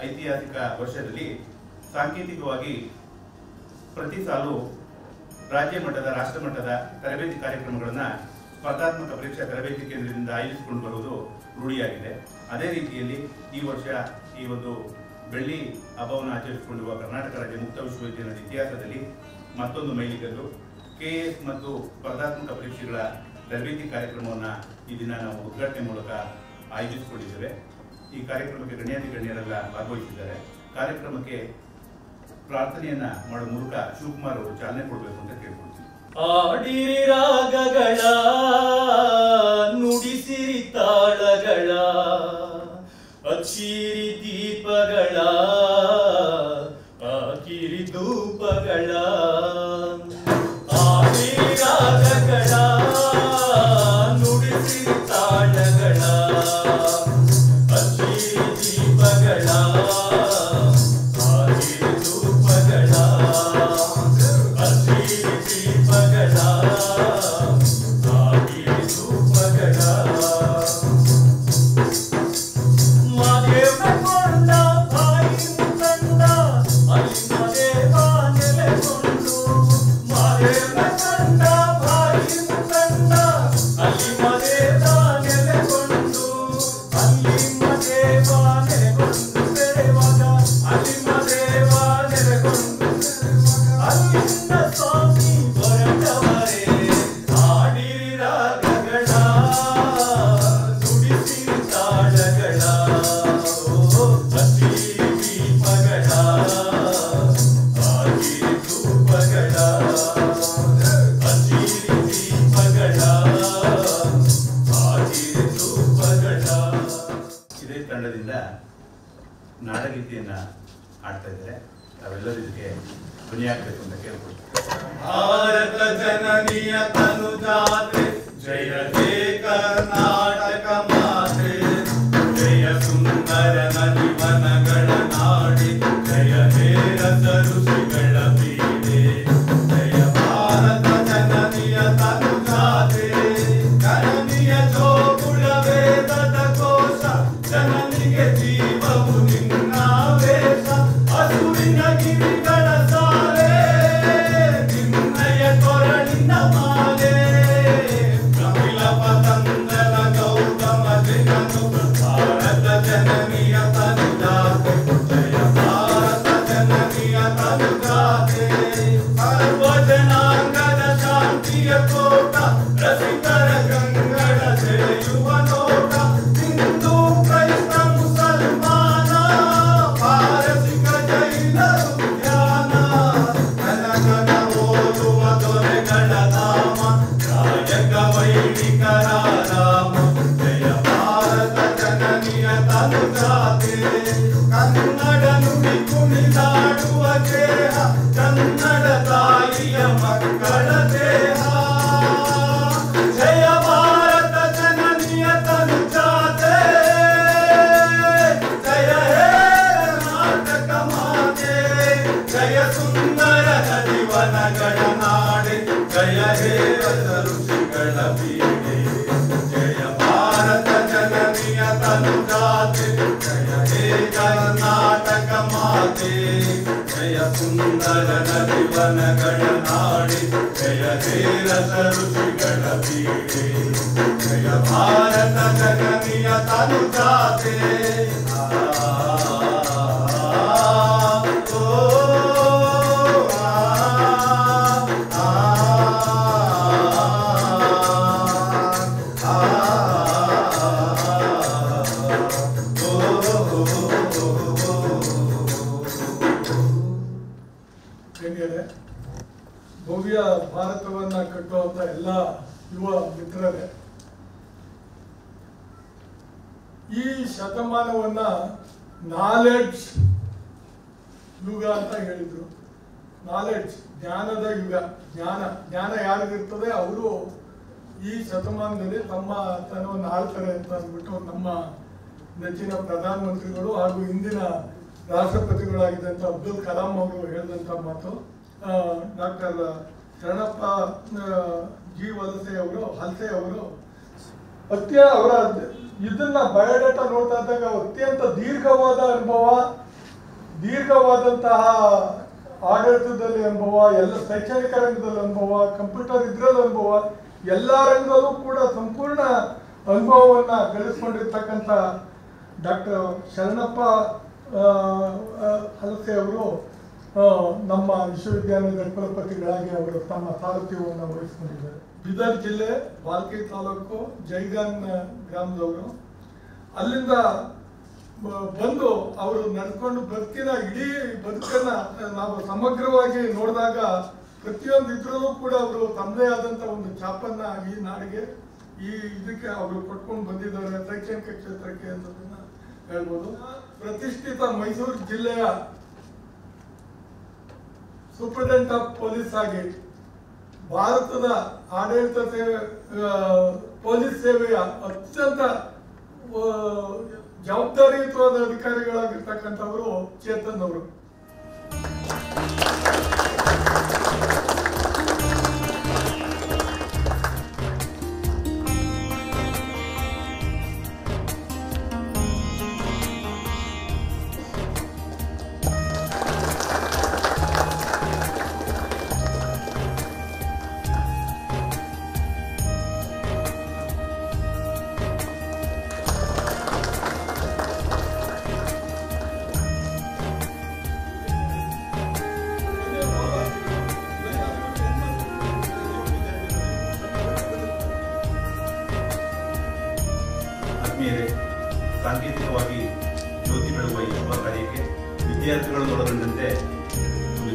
ಐತಿಹಾಸಿಕ ವರ್ಷದಲ್ಲಿ ಸಾಂಕೇತಿಕವಾಗಿ ಪ್ರತಿ ಸಾಲು ರಾಜ್ಯ ಮಟ್ಟದ ರಾಷ್ಟ್ರ ಮಟ್ಟದ ತರಬೇತಿ ಕಾರ್ಯಕ್ರಮಗಳನ್ನು ಸ್ಪರ್ಧಾತ್ಮಕ ಪರೀಕ್ಷಾ ತರಬೇತಿ ಕೇಂದ್ರದಿಂದ ಆಯೋಜಿಸಿಕೊಂಡು ಬರುವುದು ರೂಢಿಯಾಗಿದೆ. ಅದೇ ರೀತಿಯಲ್ಲಿ ಈ ವರ್ಷ ಈ ಒಂದು ಬೆಳ್ಳಿ ಹಬ್ಬವನ್ನು ಆಚರಿಸಿಕೊಂಡಿರುವ ಕರ್ನಾಟಕ ರಾಜ್ಯ ಮುಕ್ತ ವಿಶ್ವವಿದ್ಯಾಲಯದ ಇತಿಹಾಸದಲ್ಲಿ ಮತ್ತೊಂದು ಮೈಲಿಗಲ್ಲು. KS ಮತ್ತು ಸ್ಪರ್ಧಾತ್ಮಕ ಪರೀಕ್ಷೆಗಳ ತರಬೇತಿ ಕಾರ್ಯಕ್ರಮವನ್ನು ಈ ದಿನ ನಾವು ಉದ್ಘಾಟನೆ ಮೂಲಕ ಆಯೋಜಿಸಿಕೊಂಡಿದ್ದೇವೆ. ಈ ಕಾರ್ಯಕ್ರಮಕ್ಕೆ ಗಣ್ಯರೆಲ್ಲ ಭಾಗವಹಿಸಿದ್ದಾರೆ. ಕಾರ್ಯಕ್ರಮಕ್ಕೆ ಪ್ರಾರ್ಥನೆಯನ್ನ ಮಾಡುವ ಮೂಲಕ ಶಿವಕುಮಾರ್ ಅವರು ಚಾಲನೆ ಕೊಡಬೇಕು ಅಂತ ಕೇಳ್ಕೊಳ್ತೀನಿ. ಆಡಿರಿ ರಾಗಗಳ, ನುಡಿಸಿರಿ ತಾಳಗಳ, ಹಚ್ಚಿರಿ ದೀಪಗಳ, ಹಾಕಿರಿ ಧೂಪಗಳ. ಆಡಿರಿ ರಾಗಗಳ, ನುಡಿಸಿರಿ ತಾಳಗಳ, ಹಚ್ಚಿರಿ ದೀಪಗಳ, ಹಾಕಿರಿ ಧೂಪಗಳ, ಹಚ್ಚಿರಿ ದೀಪಗಳ, ಹಾಕಿರಿ ಧೂಪಗಳ. ತಂಡದಿಂದ ನಾಡಗೀತೆಯನ್ನ ಹಾಡ್ತಾ ಇದ್ದಾರೆ. ತಾವೆಲ್ಲರೂ ಇದಕ್ಕೆ ಧ್ವನಿಯಾಗಬೇಕು ಅಂತ ಕೇಳ್ಕೊಳ್ತೀವಿ. ಭಾರತ ಜನನಿಯ ತನುಜಾತೆ, ಜಯ ಹೇ ಕರ್ನಾಟಕ ಮಾತೆ, ಜಯ ಸುಂದರ ನದಿ ವನಗಳ ನಾಡಿ, ಜಯ ಹೇ ರಸ ಋಷಿಗಳ ಬೀಡೆ. ಜಯ ಭಾರತ ಜನನಿಯ ತನುಜಾತೆ, ಜನನಿಯ ಜೋಗುಳ ವೇದದ ಕೋಶ, ಜನನಿಗೆ ಜೀವವು ನಿನ್ನ ವೇಷ. ಹಸುವಿನ ಗಿರಿಗಳ ಸಾಲೆ, ನಿನ್ನಯ ಕೊರಳಿನ ಮಾಲೆ, ಕಪಿಲ ಪತಂಗನ ಗೌತಮ ಜನನು, ಭಾರತ ಜನನಿಯ ತನುಜಾತೆ, ಜಯ ಭಾರತ ಜನನಿಯ ತನುಜಾತೆ. ಸರ್ವ ಜನಾಂಗದ ಶಾಂತಿಯ ಕೋಟ, ರಸಿಕರ ಗಂಗಳ ಸೆಳೆಯುವ ನೋಟ. ಹಿಂದೂ ಕ್ರೈಸ್ತ ಮುಸಲ್ಮಾನ, ಪಾರಸಿಕ ಜೈನರು ಧ್ಯಾನ. ಜನಗಣ ಓದುವ ದೊರೆಗಳ ನಾಮ, ರಾಯಕ ವೈಣಿಕರ ರಾಮ. ಜಯ ಭಾರತ ಜನನಿಯ ತನುಜಾತೆ, ಕನ್ನಡ ನುಡಿ ಕುಣಿದಾಡುವ ದೇಹ, ಕನ್ನಡ ತಾಯಿಯ ಮಕ್ಕಳ ದೇಹ. ಜಯ ಭಾರತ ಜನನಿಯ ತನುಜಾತೆ, ಜಯ ಹೇ ಕರ್ನಾಟಕ ಮಾತೆ, ಜಯ ಸುಂದರ ನದಿ ವನಗಳ ನಾಡೆ, ಜಯ ಹೇ ರಸ ಋಷಿಗಳ ಬೀಡೆ. ಜಯ ಭಾರತ ಜನನಿಯ ತನುಜಾತೆ, ಜಯ ಹೇ ಕರ್ನಾಟಕ ಮಾತೆ, ಜಯ ಸುಂದರ ನದಿ ವನಗಳ ನಾಡೆ, ಜಯ ಹೇ ರಸ ಋಷಿಗಳ ಬೀಡೆ. ಜಯ ಭಾರತ ಜನನಿಯ ತನುಜಾತೆ. ಭವ್ಯ ಭಾರತವನ್ನ ಕಟ್ಟುವಂತ ಎಲ್ಲ ಯುವ ಮಿತ್ರರೇ, ಈ ಶತಮಾನವನ್ನ ನಾಲೆಡ್ಜ್ ಯುಗ ಅಂತ ಹೇಳಿದ್ರು. ನಾಲೆಡ್ಜ್, ಜ್ಞಾನದ ಯುಗ. ಜ್ಞಾನ ಯಾರಿಗಿರ್ತದೆ ಅವರು ಈ ಶತಮಾನದಲ್ಲಿ ತಮ್ಮ ತನವನ್ನು ಆಳ್ತಾರೆ ಅಂತ ಅಂದ್ಬಿಟ್ಟು ನಮ್ಮ ನೆಚ್ಚಿನ ಪ್ರಧಾನಮಂತ್ರಿಗಳು ಹಾಗೂ ಇಂದಿನ ರಾಷ್ಟ್ರಪತಿಗಳಾಗಿದ್ದಂಥ ಅಬ್ದುಲ್ ಕಲಾಂ ಅವರು ಹೇಳಿದಂಥ ಮಾತು. ಡಾಕ್ಟರ್ ಶರಣಪ್ಪ ಜಿ ಹಲ್ಸೆ ಅವರು ಅವರ ಇದನ್ನ ಬಯೋಡೇಟಾ ನೋಡ್ತಾ ಇದ್ದಾಗ ಅತ್ಯಂತ ದೀರ್ಘವಾದಂತಹ ಆಡಳಿತದಲ್ಲಿ ಅನುಭವ, ಎಲ್ಲ ಶೈಕ್ಷಣಿಕ ರಂಗದಲ್ಲಿ ಅನುಭವ, ಕಂಪ್ಯೂಟರ್ ಇದ್ರಲ್ಲಿ ಅನುಭವ, ಎಲ್ಲ ರಂಗದಲ್ಲೂ ಕೂಡ ಸಂಪೂರ್ಣ ಅನುಭವವನ್ನ ಗಳಿಸ್ಕೊಂಡಿರ್ತಕ್ಕಂಥ ಡಾಕ್ಟರ್ ಶರಣಪ್ಪ ಹಲಸೆ ಅವರು ನಮ್ಮ ವಿಶ್ವವಿದ್ಯಾಲಯದ ಕುಲಪತಿಗಳಾಗಿ ಅವರು ತಮ್ಮ ಸಾರಥ್ಯವನ್ನು ವಹಿಸಿಕೊಂಡಿದ್ದಾರೆ. ಬೀದರ್ ಜಿಲ್ಲೆ ಬಾಲ್ಕಿ ತಾಲೂಕು ಜೈಗಾನ್ ಗ್ರಾಮದವರು. ಅಲ್ಲಿಂದ ಬಂದು ಅವರು ನಡ್ಕೊಂಡು ಇಡೀ ಬದುಕನ್ನ ನಾವು ಸಮಗ್ರವಾಗಿ ನೋಡಿದಾಗ ಪ್ರತಿಯೊಂದು ಇದ್ರಲ್ಲೂ ಕೂಡ ಅವರು ತಮ್ಮದೇ ಆದಂತ ಒಂದು ಛಾಪನ್ನ ಈ ನಾಡಿಗೆ ಇದಕ್ಕೆ ಅವರು ಕೊಟ್ಕೊಂಡು ಬಂದಿದ್ದಾರೆ ಶೈಕ್ಷಣಿಕ ಕ್ಷೇತ್ರಕ್ಕೆ ಅನ್ನೋದನ್ನ ಹೇಳ್ಬೋದು. ಪ್ರತಿಷ್ಠಿತ ಮೈಸೂರು ಜಿಲ್ಲೆಯ ಸೂಪರಿಂಟೆಂಡೆಂಟ್ ಆಫ್ ಪೊಲೀಸ್ ಆಗಿ ಭಾರತದ ಆಡಳಿತ ಸೇವೆ ಪೊಲೀಸ್ ಸೇವೆಯ ಅತ್ಯಂತ ಜವಾಬ್ದಾರಿಯುತವಾದ ಅಧಿಕಾರಿಗಳಾಗಿರ್ತಕ್ಕಂಥವರು ಚೇತನ್ ಅವರು. ಸಾಂಕೇತಿಕವಾಗಿ ಜ್ಯೋತಿ ಬೆಳಗುವ ಈ ಶುಭ ಕಾರ್ಯಕ್ಕೆ ವಿದ್ಯಾರ್ಥಿಗಳನ್ನು ಒಳಗೊಂಡಂತೆ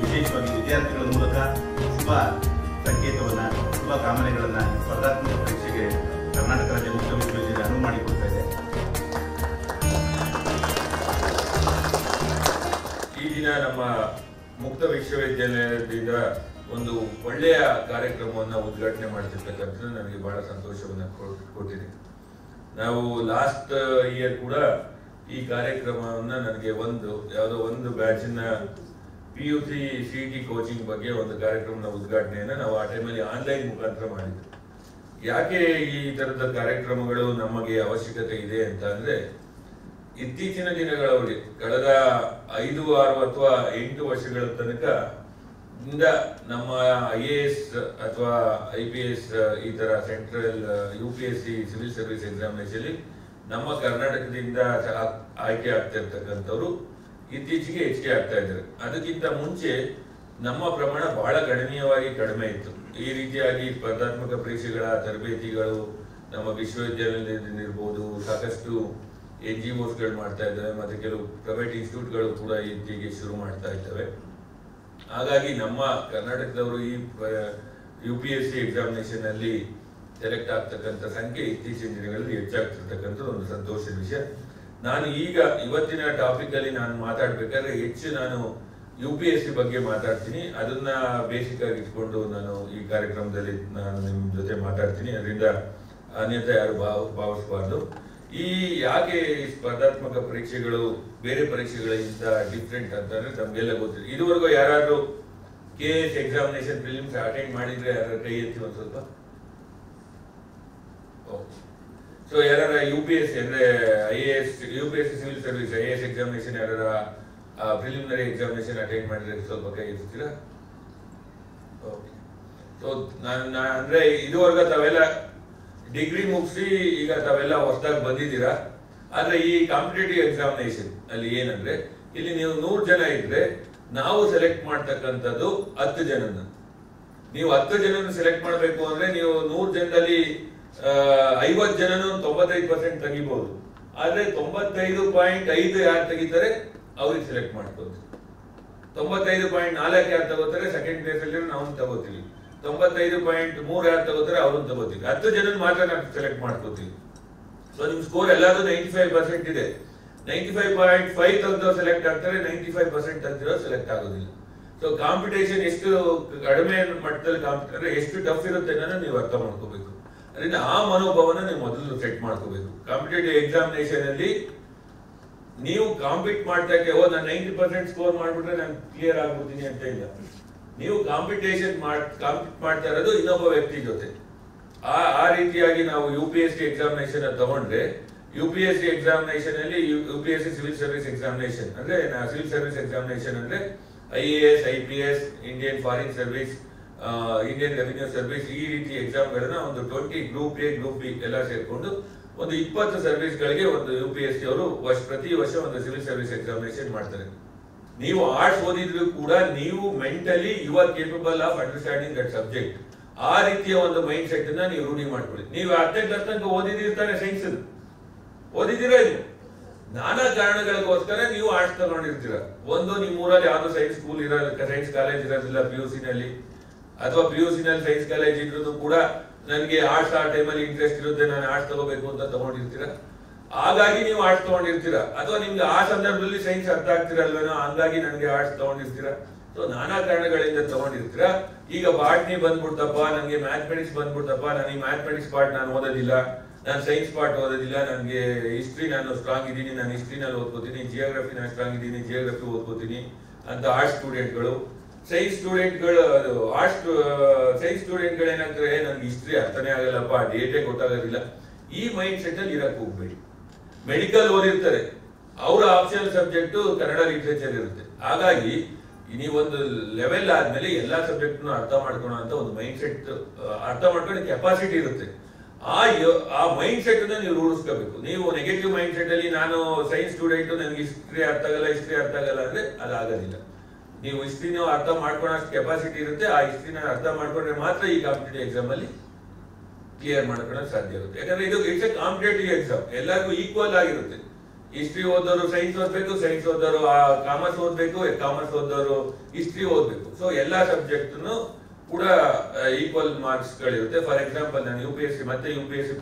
ವಿಶೇಷವಾಗಿ ವಿದ್ಯಾರ್ಥಿಗಳ ಮೂಲಕ ಶುಭ ಸಂಕೇತವನ್ನು, ಶುಭ ಕಾಮನೆಗಳನ್ನು ಸ್ಪರ್ಧಾತ್ಮಕ ಪರೀಕ್ಷೆಗೆ ಕರ್ನಾಟಕ ರಾಜ್ಯ ಮುಕ್ತ ವಿಶ್ವವಿದ್ಯಾಲಯ ಅನುವು ಮಾಡಿಕೊಡ್ತಾ ಇದೆ. ಈ ದಿನ ನಮ್ಮ ಮುಕ್ತ ವಿಶ್ವವಿದ್ಯಾಲಯದಿಂದ ಒಂದು ಒಳ್ಳೆಯ ಕಾರ್ಯಕ್ರಮವನ್ನು ಉದ್ಘಾಟನೆ ಮಾಡ್ತಿರ್ತಕ್ಕಂಥದ್ದು ನನಗೆ ಬಹಳ ಸಂತೋಷವನ್ನು ಕೊಟ್ಟಿದೆ. ನಾವು ಲಾಸ್ಟ್ ಇಯರ್ ಕೂಡ ಈ ಕಾರ್ಯಕ್ರಮವನ್ನ ನನಗೆ ಯಾವುದೋ ಒಂದು ಬ್ಯಾಚಿನ PUC CET ಕೋಚಿಂಗ್ ಬಗ್ಗೆ ಒಂದು ಕಾರ್ಯಕ್ರಮದ ಉದ್ಘಾಟನೆಯನ್ನ ನಾವು ಆ ಟೈಮಲ್ಲಿ ಆನ್ಲೈನ್ ಮುಖಾಂತರ ಮಾಡಿದ್ವಿ. ಯಾಕೆ ಈ ತರದ ಕಾರ್ಯಕ್ರಮಗಳು ನಮಗೆ ಅವಶ್ಯಕತೆ ಇದೆ ಅಂತ ಅಂದ್ರೆ, ಇತ್ತೀಚಿನ ದಿನಗಳಲ್ಲಿ ಕಳೆದ 5, 6 ಅಥವಾ 8 ವರ್ಷಗಳ ತನಕ ನಮ್ಮ IAS ಅಥವಾ IPS ಈ ತರ central UPSC civil service examination ನಮ್ಮ ಕರ್ನಾಟಕದಿಂದ ಆಯ್ಕೆ ಆಗ್ತಿರ್ತಕ್ಕಂಥವ್ರು ಇತ್ತೀಚೆಗೆ ಹೆಚ್ಚಿಗೆ ಆಗ್ತಾ ಇದ್ದಾರೆ. ಅದಕ್ಕಿಂತ ಮುಂಚೆ ನಮ್ಮ ಪ್ರಮಾಣ ಬಹಳ ಗಣನೀಯವಾಗಿ ಕಡಿಮೆ ಇತ್ತು. ಈ ರೀತಿಯಾಗಿ ಸ್ಪರ್ಧಾತ್ಮಕ ಪರೀಕ್ಷೆಗಳ ತರಬೇತಿಗಳು ನಮ್ಮ ವಿಶ್ವವಿದ್ಯಾಲಯದಲ್ಲಿರ್ಬೋದು, ಸಾಕಷ್ಟು NGOsಗಳು ಮಾಡ್ತಾ ಇದ್ದಾವೆ, ಮತ್ತೆ ಕೆಲವು ಪ್ರೈವೇಟ್ ಇನ್ಸ್ಟಿಟ್ಯೂಟ್ಗಳು ಕೂಡ ಇತ್ತೀಚೆಗೆ ಶುರು ಮಾಡ್ತಾ ಇದ್ದಾವೆ. ಹಾಗಾಗಿ ನಮ್ಮ ಕರ್ನಾಟಕದವರು ಈ UPSC ಎಕ್ಸಾಮಿನೇಷನ್ ಅಲ್ಲಿ ಸೆಲೆಕ್ಟ್ ಆಗ್ತಕ್ಕಂಥ ಸಂಖ್ಯೆ ಇತ್ತೀಚಿನ ದಿನಗಳಲ್ಲಿ ಹೆಚ್ಚಾಗ್ತಿರ್ತಕ್ಕಂಥ ಒಂದು ಸಂತೋಷದ ವಿಷಯ. ನಾನು ಈಗ ಇವತ್ತಿನ ಟಾಪಿಕ್ ಅಲ್ಲಿ ನಾನು ಮಾತಾಡ್ಬೇಕಾದ್ರೆ ಹೆಚ್ಚು ನಾನು UPSC ಬಗ್ಗೆ ಮಾತಾಡ್ತೀನಿ. ಅದನ್ನ ಬೇಸಿಕ್ ಆಗಿ ಇಟ್ಕೊಂಡು ನಾನು ಈ ಕಾರ್ಯಕ್ರಮದಲ್ಲಿ ನಾನು ನಿಮ್ ಜೊತೆ ಮಾತಾಡ್ತೀನಿ. ಅದರಿಂದ ಅನ್ಯತೆ ಯಾರು ಭಾವಿಸಬಾರ್ದು. ಈ ಯಾಕೆ ಸ್ಪರ್ಧಾತ್ಮಕ ಪರೀಕ್ಷೆಗಳು ಬೇರೆ ಪರೀಕ್ಷೆಗಳಿಗಿಂತ ಡಿಫ್ರೆಂಟ್ ಅಂತಂದ್ರೆ ನಮ್ಗೆಲ್ಲ ಗೊತ್ತಿದೆ. ಇದುವರೆಗೂ ಯಾರಾದ್ರೂ KS ಎಕ್ಸಾಮಿನೇಷನ್ ಪ್ರಿಲಿಮ್ಸ್ ಅಟೆಂಡ್ ಮಾಡಿದ್ರೆ ಯಾರು ಕೈ ಎತ್ತಿ ಒಂದ್ ಸ್ವಲ್ಪ. ಸೊ ಯಾರ UPSC ಅಂದ್ರೆ IAS UPSC civil service IAS examination ಯಾರ ಪ್ರಿಲಿಮಿನರಿ ಎಕ್ಸಾಮಿನೇಷನ್ ಅಟೆಂಡ್ ಮಾಡಿದ್ರೆ ಸ್ವಲ್ಪ ಕೈ ಎತ್ತೀರಾ? ಓಕೆ. ಸೊ ನಾನು ಅಂದ್ರೆ ಇದುವರೆಗೂ ತಾವೆಲ್ಲ ಡಿಗ್ರಿ ಮುಗಿಸಿ ಈಗ ತಾವೆಲ್ಲ ಹೊಸದಾಗಿ ಬಂದಿದ್ದೀರಾ. ಆದ್ರೆ ಈ ಕಾಂಪಿಟೇಟಿವ್ ಎಕ್ಸಾಮಿನೇಷನ್ ಅಲ್ಲಿ ಏನಂದ್ರೆ, ಇಲ್ಲಿ ನೀವು 100 ಜನ ಇದ್ರೆ ನಾವು ಸೆಲೆಕ್ಟ್ ಮಾಡ್ತಕ್ಕಂಥದ್ದು 10 ಜನನ. ನೀವು 10 ಜನನ ಸೆಲೆಕ್ಟ್ ಮಾಡಬೇಕು ಅಂದ್ರೆ ನೀವು 100 ಜನದಲ್ಲಿ 50 ಜನನು 95% ತೆಗಿಬಹುದು. ಆದ್ರೆ 95.5 ಯಾರು ತೆಗಿತಾರೆ ಅವ್ರಿಗೆ ಸೆಲೆಕ್ಟ್ ಮಾಡ್ಕೋತೀವಿ. 95.4 ಯಾರು ತಗೋತಾರೆ ಸೆಕೆಂಡ್ ಪ್ಲೇಸ್ ಅಲ್ಲಿ ನಾವು ತಗೋತೀವಿ. 95.3 ಯಾರು ತಗೋತಾರೆ ಅವ್ರನ್ನ ತಗೋತೀವಿ. 10 ಜನ ಮಾತ್ರ ನಾವು ಸೆಲೆಕ್ಟ್ ಮಾಡ್ಕೋತೀವಿ. ಸೊ ನಿಮ್ ಸ್ಕೋರ್ ಎಲ್ಲಾದ್ರೂ 95% ಇದೆ. 95.5 ತೆಗೆದವ್ರು ಸೆಲೆಕ್ಟ್ ಆಗ್ತಾರೆ, 95% ತೆಗೆದಿರೋ ಸೆಲೆಕ್ಟ್ ಆಗೋದಿಲ್ಲ. ಸೊ ಕಾಂಪಿಟೇಷನ್ ಎಷ್ಟು ಕಡಿಮೆ ಮಟ್ಟದಲ್ಲಿ ಅಂದ್ರೆ ಎಷ್ಟು ಟಫ್ ಇರುತ್ತೆ ಅನ್ನೋದನ್ನ ನೀವು ಅರ್ಥ ಮಾಡ್ಕೋಬೇಕು. ಅದರಿಂದ ಆ ಮನೋಭಾವನ ನೀವು ಮೊದಲು ಸೆಟ್ ಮಾಡ್ಕೋಬೇಕು. ಕಾಂಪಿಟೇಟಿವ್ ಎಕ್ಸಾಮಿನೇಷನ್ ಅಲ್ಲಿ ನೀವು ಕಾಂಪೀಟ್ ಮಾಡ್ತಕ್ಕೆ ನಾನು 90% ಸ್ಕೋರ್ ಮಾಡ್ಬಿಟ್ರೆ ನಾನು ಕ್ಲಿಯರ್ ಆಗ್ಬಿಡ್ತೀನಿ ಅಂತ ಇಲ್ಲ. ನೀವು ಕಾಂಪೀಟ್ ಮಾಡ್ತಾ ಇರೋದು ಇನ್ನೊಬ್ಬ ವ್ಯಕ್ತಿ ಜೊತೆ. ಆ ರೀತಿಯಾಗಿ ನಾವು UPSC ಎಕ್ಸಾಮಿನೇಷನ್ ತಗೊಂಡ್ರೆ UPSC ಎಕ್ಸಾಮಿನೇಷನ್ ಅಲ್ಲಿ UPSC ಸಿವಿಲ್ ಸರ್ವಿಸ್ ಎಕ್ಸಾಮಿನೇಷನ್ ಅಂದ್ರೆ ಸಿವಿಲ್ ಸರ್ವಿಸ್ ಎಕ್ಸಾಮಿನೇಷನ್ ಅಂದ್ರೆ IAS, IPS, Indian foreign service, Indian revenue service, ಈ ರೀತಿ ಎಕ್ಸಾಮ್ಗಳನ್ನ ಒಂದು 20 ಗ್ರೂಪ್ A, ಗ್ರೂಪ್ B ಎಲ್ಲ ಸೇರ್ಕೊಂಡು ಒಂದು 20 ಸರ್ವಿಸ್ಗಳಿಗೆ ಒಂದು UPSC ಅವರು ಪ್ರತಿ ವರ್ಷ ಒಂದು ಸಿವಿಲ್ ಸರ್ವಿಸ್ ಎಕ್ಸಾಮಿನೇಷನ್ ಮಾಡ್ತಾರೆ. ನೀವು ಆರ್ಟ್ಸ್ ಓದಿದ್ರು ಕೂಡ ನೀವು mentally you are capable of understanding that subject. ಆ ರೀತಿಯ ಒಂದು ಮೈಂಡ್ ಸೆಟ್ ಅನ್ನ ನೀವು ರೂಢಿ ಮಾಡ್ಕೊಳ್ಳಿ. ನೀವು 10ನೇ ಕ್ಲಾಸ್ ತನಕ ಓದಿದಿರ್ತಾನೆ ಸೈನ್ಸ್ ಓದಿದ್ದೀರಾ ಇಲ್ಲ, ನಾನಾ ಕಾರಣಗಳಿಗೋಸ್ಕರ ನೀವು ಆರ್ಟ್ಸ್ ತಗೊಂಡಿರ್ತೀರ. ಒಂದು ನಿಮ್ಮ ಊರಲ್ಲಿ ಯಾವ್ದು ಸೈನ್ಸ್ ಸ್ಕೂಲ್ ಇರೋದಿಲ್ಲ, ಸೈನ್ಸ್ ಕಾಲೇಜ್ ಇರೋದಿಲ್ಲ PUC ನಲ್ಲಿ, ಅಥವಾ PUC ನಲ್ಲಿ ಸೈನ್ಸ್ ಕಾಲೇಜ್ ಇದ್ರು ಕೂಡ ನನಗೆ ಆರ್ಟ್ಸ್ ಆ ಟೈಮಲ್ಲಿ ಇಂಟ್ರೆಸ್ಟ್ ಇರುತ್ತೆ, ನಾನು ಆರ್ಟ್ಸ್ ತಗೋಬೇಕು ಅಂತ ತಗೊಂಡಿರ್ತೀರ, ಹಾಗಾಗಿ ನೀವು ಆರ್ಟ್ಸ್ ತಗೊಂಡಿರ್ತೀರಾ. ಅಥವಾ ನಿಮ್ಗೆ ಆ ಸಂದರ್ಭದಲ್ಲಿ ಸೈನ್ಸ್ ಅರ್ಥ ಆಗ್ತಿರಲ್ವೇನೋ ಹಂಗಾಗಿ ನನಗೆ ಆರ್ಟ್ಸ್ ತಗೊಂಡಿರ್ತೀರಾ. ಸೊ ನಾನಾ ಕಾರಣಗಳಿಂದ ತಗೊಂಡಿರ್ತೀರಾ. ಈಗ ಬಾಟ್ನಿ ಬಂದ್ಬಿಡ್ತಪ್ಪ, ನನಗೆ ಮ್ಯಾಥಮೆಟಿಕ್ಸ್ ಬಂದ್ಬಿಡ್ತಪ್ಪ, ನನಗೆ ಮ್ಯಾಥಮೆಟಿಕ್ಸ್ ಪಾರ್ಟ್ ನಾನು ಓದೋದಿಲ್ಲ, ನಾನು ಸೈನ್ಸ್ ಪಾರ್ಟ್ ಓದೋದಿಲ್ಲ, ನನಗೆ ಹಿಸ್ಟ್ರಿ ನಾನು ಸ್ಟ್ರಾಂಗ್ ಇದ್ದೀನಿ, ನಾನು ಹಿಸ್ಟ್ರಿನಲ್ಲಿ ಓದ್ಕೋತೀನಿ, ಜಿಯೋಗ್ರಫಿ ನಾನು ಸ್ಟ್ರಾಂಗ್ ಇದ್ದೀನಿ, ಜಿಯೋಗ್ರಫಿ ಓದ್ಕೋತೀನಿ ಅಂತ ಆರ್ಟ್ಸ್ ಸ್ಟೂಡೆಂಟ್ಗಳು. ಸೈನ್ಸ್ ಸ್ಟೂಡೆಂಟ್ಗಳು ಸೈನ್ಸ್ ಸ್ಟೂಡೆಂಟ್ಗಳು ಏನಾಗ್ತಾರೆ, ನನಗೆ ಹಿಸ್ಟ್ರಿ ಅರ್ಥನೇ ಆಗಲ್ಲಪ್ಪ, ಡೇಟೇ ಗೊತ್ತಾಗೋದಿಲ್ಲ, ಈ ಮೈಂಡ್ ಸೆಟ್ ಅಲ್ಲಿ ಇರಕ್ ಹೋಗ್ಬೇಡಿ. ಮೆಡಿಕಲ್ ಓದಿರ್ತಾರೆ, ಅವರ ಆಪ್ಷನಲ್ ಸಬ್ಜೆಕ್ಟ್ ಕನ್ನಡ ಲಿಟ್ರೇಚರ್ ಇರುತ್ತೆ. ಹಾಗಾಗಿ ನೀವೊಂದು ಲೆವೆಲ್ ಆದ್ಮೇಲೆ ಎಲ್ಲಾ ಸಬ್ಜೆಕ್ಟ್ ಅರ್ಥ ಮಾಡ್ಕೊಳ್ಳೋ ಅಂತ ಒಂದು ಮೈಂಡ್ ಸೆಟ್, ಅರ್ಥ ಮಾಡ್ಕೊಳ್ಳೋ ಕೆಪಾಸಿಟಿ ಇರುತ್ತೆ. ಆ ಮೈಂಡ್ ಸೆಟ್ ಅನ್ನ ನೀವು ರೂಢಿಸ್ಕೋಬೇಕು. ನೀವು ನೆಗೆಟಿವ್ ಮೈಂಡ್ ಸೆಟ್ ಅಲ್ಲಿ ನಾನು ಸೈನ್ಸ್ ಸ್ಟೂಡೆಂಟ್, ನನಗೆ ಹಿಸ್ಟ್ರಿ ಅರ್ಥ ಆಗಲ್ಲ ಅಂದ್ರೆ ಅದಾಗೋದಿಲ್ಲ. ನೀವು ಹಿಸ್ಟ್ರಿನ ಅರ್ಥ ಮಾಡ್ಕೊಳ್ಳೋ ಕೆಪಾಸಿಟಿ ಇರುತ್ತೆ. ಆ ಹಿಸ್ಟ್ರಿನ ಅರ್ಥ ಮಾಡ್ಕೊಂಡ್ರೆ ಮಾತ್ರ ಈ ಕಾಂಪಿಟೇಟಿವ್ ಎಕ್ಸಾಮ್ ಅಲ್ಲಿ ಕ್ಲಿಯರ್ ಮಾಡ್ಕೊಳ್ಳೋಕೆ ಸಾಧ್ಯ ಆಗುತ್ತೆ. ಯಾಕಂದ್ರೆ ಇದು ಇಟ್ಸ್ ಎ ಕಾಂಪಿಟೇಟಿವ್ ಎಕ್ಸಾಮ್, ಎಲ್ಲರಿಗೂ ಈಕ್ವಲ್ ಆಗಿರುತ್ತೆ. ಹಿಸ್ಟ್ರಿ ಓದೋರು ಸೈನ್ಸ್ ಓದ್ಬೇಕು, ಸೈನ್ಸ್ ಓದೋರು ಕಾಮರ್ಸ್ ಓದ್ಬೇಕು, ಕಾಮರ್ಸ್ ಓದೋರು ಹಿಸ್ಟ್ರಿ ಓದ್ಬೇಕು. ಸೊ ಎಲ್ಲಾ ಸಬ್ಜೆಕ್ಟ್ ಕೂಡ ಈಕ್ವಲ್ ಮಾರ್ಕ್ಸ್ ಗಳಿರುತ್ತೆ. ಫಾರ್ ಎಕ್ಸಾಂಪಲ್ ನಾನು UPSC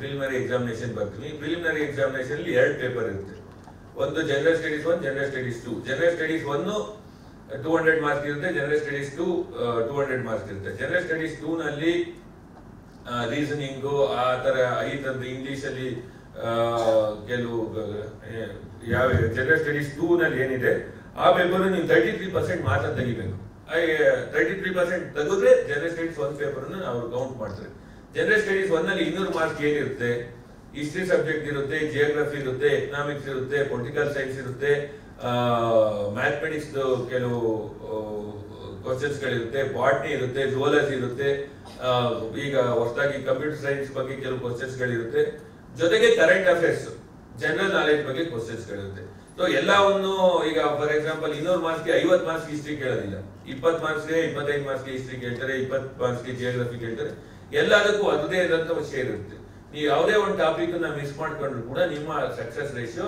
ಪ್ರಿಲಿಮಿನರಿ ಎಕ್ಸಾಮಿನೇಷನ್ ಬರ್ತೀನಿ. ಪ್ರಿಲಿಮಿನರಿ ಎಕ್ಸಾಮಿನೇಷನ್ ಅಲ್ಲಿ 2 ಪೇಪರ್ ಇರುತ್ತೆ. ಒಂದು general studies 1, general studies 2. General studies 1 200 marks ಇರುತ್ತೆ, ಜನರಲ್ ಸ್ಟಡೀಸ್ 2 200 ಮಾರ್ಕ್ಸ್ ಇರುತ್ತೆ. ಜನರಲ್ ಸ್ಟಡೀಸ್ 2 ನಲ್ಲಿ ರೀಸನಿಂಗು ಆ ತರ ಈ ತರದ್ದು ಇಂಗ್ಲಿಷ್ ಅಲ್ಲಿ ಕೆಲವು ಯಾವ ಜನರಲ್ ಸ್ಟಡೀಸ್ 2 ನಲ್ಲಿ ಏನಿದೆ ಆ ಪೇಪರ್ ನೀವು 33% ಮಾತ್ರ ತೆಗಿಬೇಕು. 33% ತೆಗೆದ್ರೆ ಜನರಲ್ ಸ್ಟಡೀಸ್ 1 ಪೇಪರ್ ಅವ್ರು ಕೌಂಟ್ ಮಾಡ್ತಾರೆ. ಜನರಲ್ ಸ್ಟಡೀಸ್ 1 ನಲ್ಲಿ 200 ಮಾರ್ಕ್ಸ್ ಏನಿರುತ್ತೆ, ಹಿಸ್ಟ್ರಿ ಸಬ್ಜೆಕ್ಟ್ ಇರುತ್ತೆ, ಜಿಯೋಗ್ರಫಿ ಇರುತ್ತೆ, ಎಕನಾಮಿಕ್ಸ್ ಇರುತ್ತೆ, ಪೊಲಿಟಿಕಲ್ ಸೈನ್ಸ್ ಇರುತ್ತೆ, ಮ್ಯಾಥಮೆಟಿಕ್ಸ್ ಕೆಲವು ಕ್ವಶನ್ಸ್ ಗಳಿರುತ್ತೆ, ಬಾಟ್ನಿ ಇರುತ್ತೆ, ಜುವಾಲಜಿ ಇರುತ್ತೆ, ಈಗ ಹೊಸದಾಗಿ ಕಂಪ್ಯೂಟರ್ ಸೈನ್ಸ್ ಬಗ್ಗೆ ಕೆಲವು ಕ್ವಶನ್ಸ್ ಗಳಿರುತ್ತೆ, ಜೊತೆಗೆ ಕರೆಂಟ್ ಅಫೇರ್ಸ್ ಜನರಲ್ ನಾಲೆಜ್ ಬಗ್ಗೆ ಕ್ವಶನ್ಸ್ ಗಳಿರುತ್ತೆ. ಸೊ ಎಲ್ಲವನ್ನು ಈಗ ಫಾರ್ ಎಕ್ಸಾಂಪಲ್ 200 ಮಾರ್ಕ್ಸ್ಗೆ 50 ಮಾರ್ಕ್ಸ್ ಹಿಸ್ಟ್ರಿ ಕೇಳೋದಿಲ್ಲ, 20 ಮಾರ್ಕ್ಸ್ಗೆ 25 ಮಾರ್ಕ್ಸ್ಗೆ ಹಿಸ್ಟ್ರಿ ಕೇಳ್ತಾರೆ, 20 ಮಾರ್ಕ್ಸ್ಗೆ ಜಿಯೋಗ್ರಫಿ ಕೇಳ್ತಾರೆ. ಎಲ್ಲದಕ್ಕೂ ಅದೇ ಇರೋಂಥ ವಿಷಯ ಇರುತ್ತೆ. ನೀವು ಯಾವುದೇ ಒಂದು ಟಾಪಿಕ್ ನ ಮಿಸ್ ಮಾಡ್ಕೊಂಡ್ರು ಕೂಡ ನಿಮ್ಮ ಸಕ್ಸಸ್ ರೇಷಿಯೋ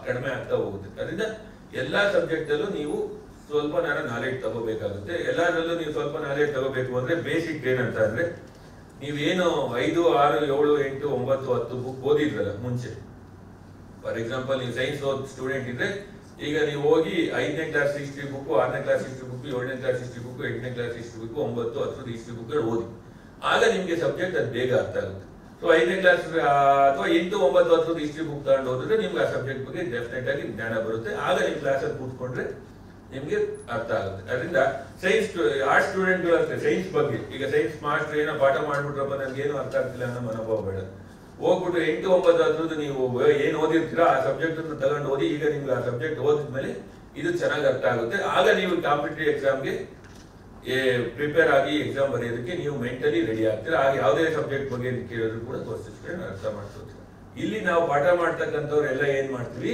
ಕಡಿಮೆ ಆಗ್ತಾ ಹೋಗುತ್ತೆ. ಅದರಿಂದ ಎಲ್ಲಾ ಸಬ್ಜೆಕ್ಟ್ ಅಲ್ಲೂ ನೀವು ಸ್ವಲ್ಪ ನಾಲೆಜ್ ತಗೋಬೇಕಾಗುತ್ತೆ. ಎಲ್ಲದರಲ್ಲೂ ನೀವು ಸ್ವಲ್ಪ ನಾಲೆಜ್ ತಗೋಬೇಕು ಅಂದ್ರೆ ಬೇಸಿಕ್ ಏನಂತ ಅಂದ್ರೆ ನೀವೇನು 5, 6, 7, 8, 9, 10 ಬುಕ್ ಓದಿದ್ರಲ್ಲ ಮುಂಚೆ, ಫಾರ್ ಎಕ್ಸಾಂಪಲ್ ನೀವು ಸೈನ್ಸ್ ಸ್ಟೂಡೆಂಟ್ ಇದ್ರೆ ಈಗ ನೀವು ಹೋಗಿ 5ನೇ ಕ್ಲಾಸ್ ಹಿಸ್ಟ್ರಿ ಬುಕ್, 6ನೇ ಕ್ಲಾಸ್ ಹಿಸ್ಟ್ರಿ ಬುಕ್, 7ನೇ ಕ್ಲಾಸ್ ಹಿಸ್ಟ್ರಿ ಬುಕ್, 8ನೇ ಕ್ಲಾಸ್ ಹಿಸ್ಟ್ರಿ ಬುಕ್, 9, 10 ಹಿಸ್ಟ್ರಿ ಬುಕ್ಗಳು ಓದಿ. ಆಗ ನಿಮ್ಗೆ ಸಬ್ಜೆಕ್ಟ್ ಅದು ಬೇಗ ಅರ್ಥ ಆಗುತ್ತೆ. ಸೊ 5ನೇ ಕ್ಲಾಸ್ ಅಥವಾ 8, 9, 10 ಹಿಸ್ಟ್ರಿ ಬುಕ್ ತಗೊಂಡು ಹೋದ್ರೆ ನಿಮ್ಗೆ ಆ ಸಬ್ಜೆಕ್ಟ್ ಬಗ್ಗೆ ಡೆಫಿನೆಟ್ ಆಗಿ ಜ್ಞಾನ ಬರುತ್ತೆ. ಆಗ ನಿಮ್ ಕ್ಲಾಸಲ್ಲಿ ಕೂತ್ಕೊಂಡ್ರೆ ನಿಮ್ಗೆ ಅರ್ಥ ಆಗುತ್ತೆ. ಅದರಿಂದ ಸೈನ್ಸ್ ಆರ್ಟ್ಸ್ ಸ್ಟೂಡೆಂಟ್ಗಳು ಅಷ್ಟೇ ಸೈನ್ಸ್ ಬಗ್ಗೆ, ಈಗ ಸೈನ್ಸ್ ಮಾಸ್ಟರ್ ಏನೋ ಪಾಠ ಮಾಡ್ಬಿಟ್ರಪ್ಪ ನನ್ಗೆ ಏನು ಅರ್ಥ ಆಗ್ತಿಲ್ಲ ಅನ್ನೋ ಮನೋಭಾವ ಬೇಡ. ಹೋಗ್ಬಿಟ್ಟು 8, 9 ಅದ್ರದ್ದು ನೀವು ಏನ್ ಓದಿರ್ತೀರಾ ಆ ಸಬ್ಜೆಕ್ಟ್ ಅನ್ನು ತಗೊಂಡು ಓದಿ. ಈಗ ನಿಮ್ಗೆ ಆ ಸಬ್ಜೆಕ್ಟ್ ಓದಿದ್ಮೇಲೆ ಇದು ಚೆನ್ನಾಗಿ ಅರ್ಥ ಆಗುತ್ತೆ. ಆಗ ನೀವು ಕಾಂಪಿಟೇಟಿವ್ ಎಕ್ಸಾಮ್ಗೆ ಪ್ರಿಪೇರ್ ಆಗಿ ಎಕ್ಸಾಮ್ ಬರೆಯೋದಕ್ಕೆ ನೀವು ಮೆಂಟಲಿ ರೆಡಿ ಆಗ್ತೀರಾ. ಆಗ ಯಾವುದೇ ಸಬ್ಜೆಕ್ಟ್ ಬಗ್ಗೆ ಕೇಳಿದ್ರು ಕೂಡ ಕ್ವಶನ್ಸ್ಗಳನ್ನ ಅರ್ಥ ಮಾಡ್ಕೊತೀವಿ. ಇಲ್ಲಿ ನಾವು ಪಾಠ ಮಾಡ್ತಕ್ಕಂಥವ್ರೆಲ್ಲ ಏನ್ ಮಾಡ್ತೀವಿ,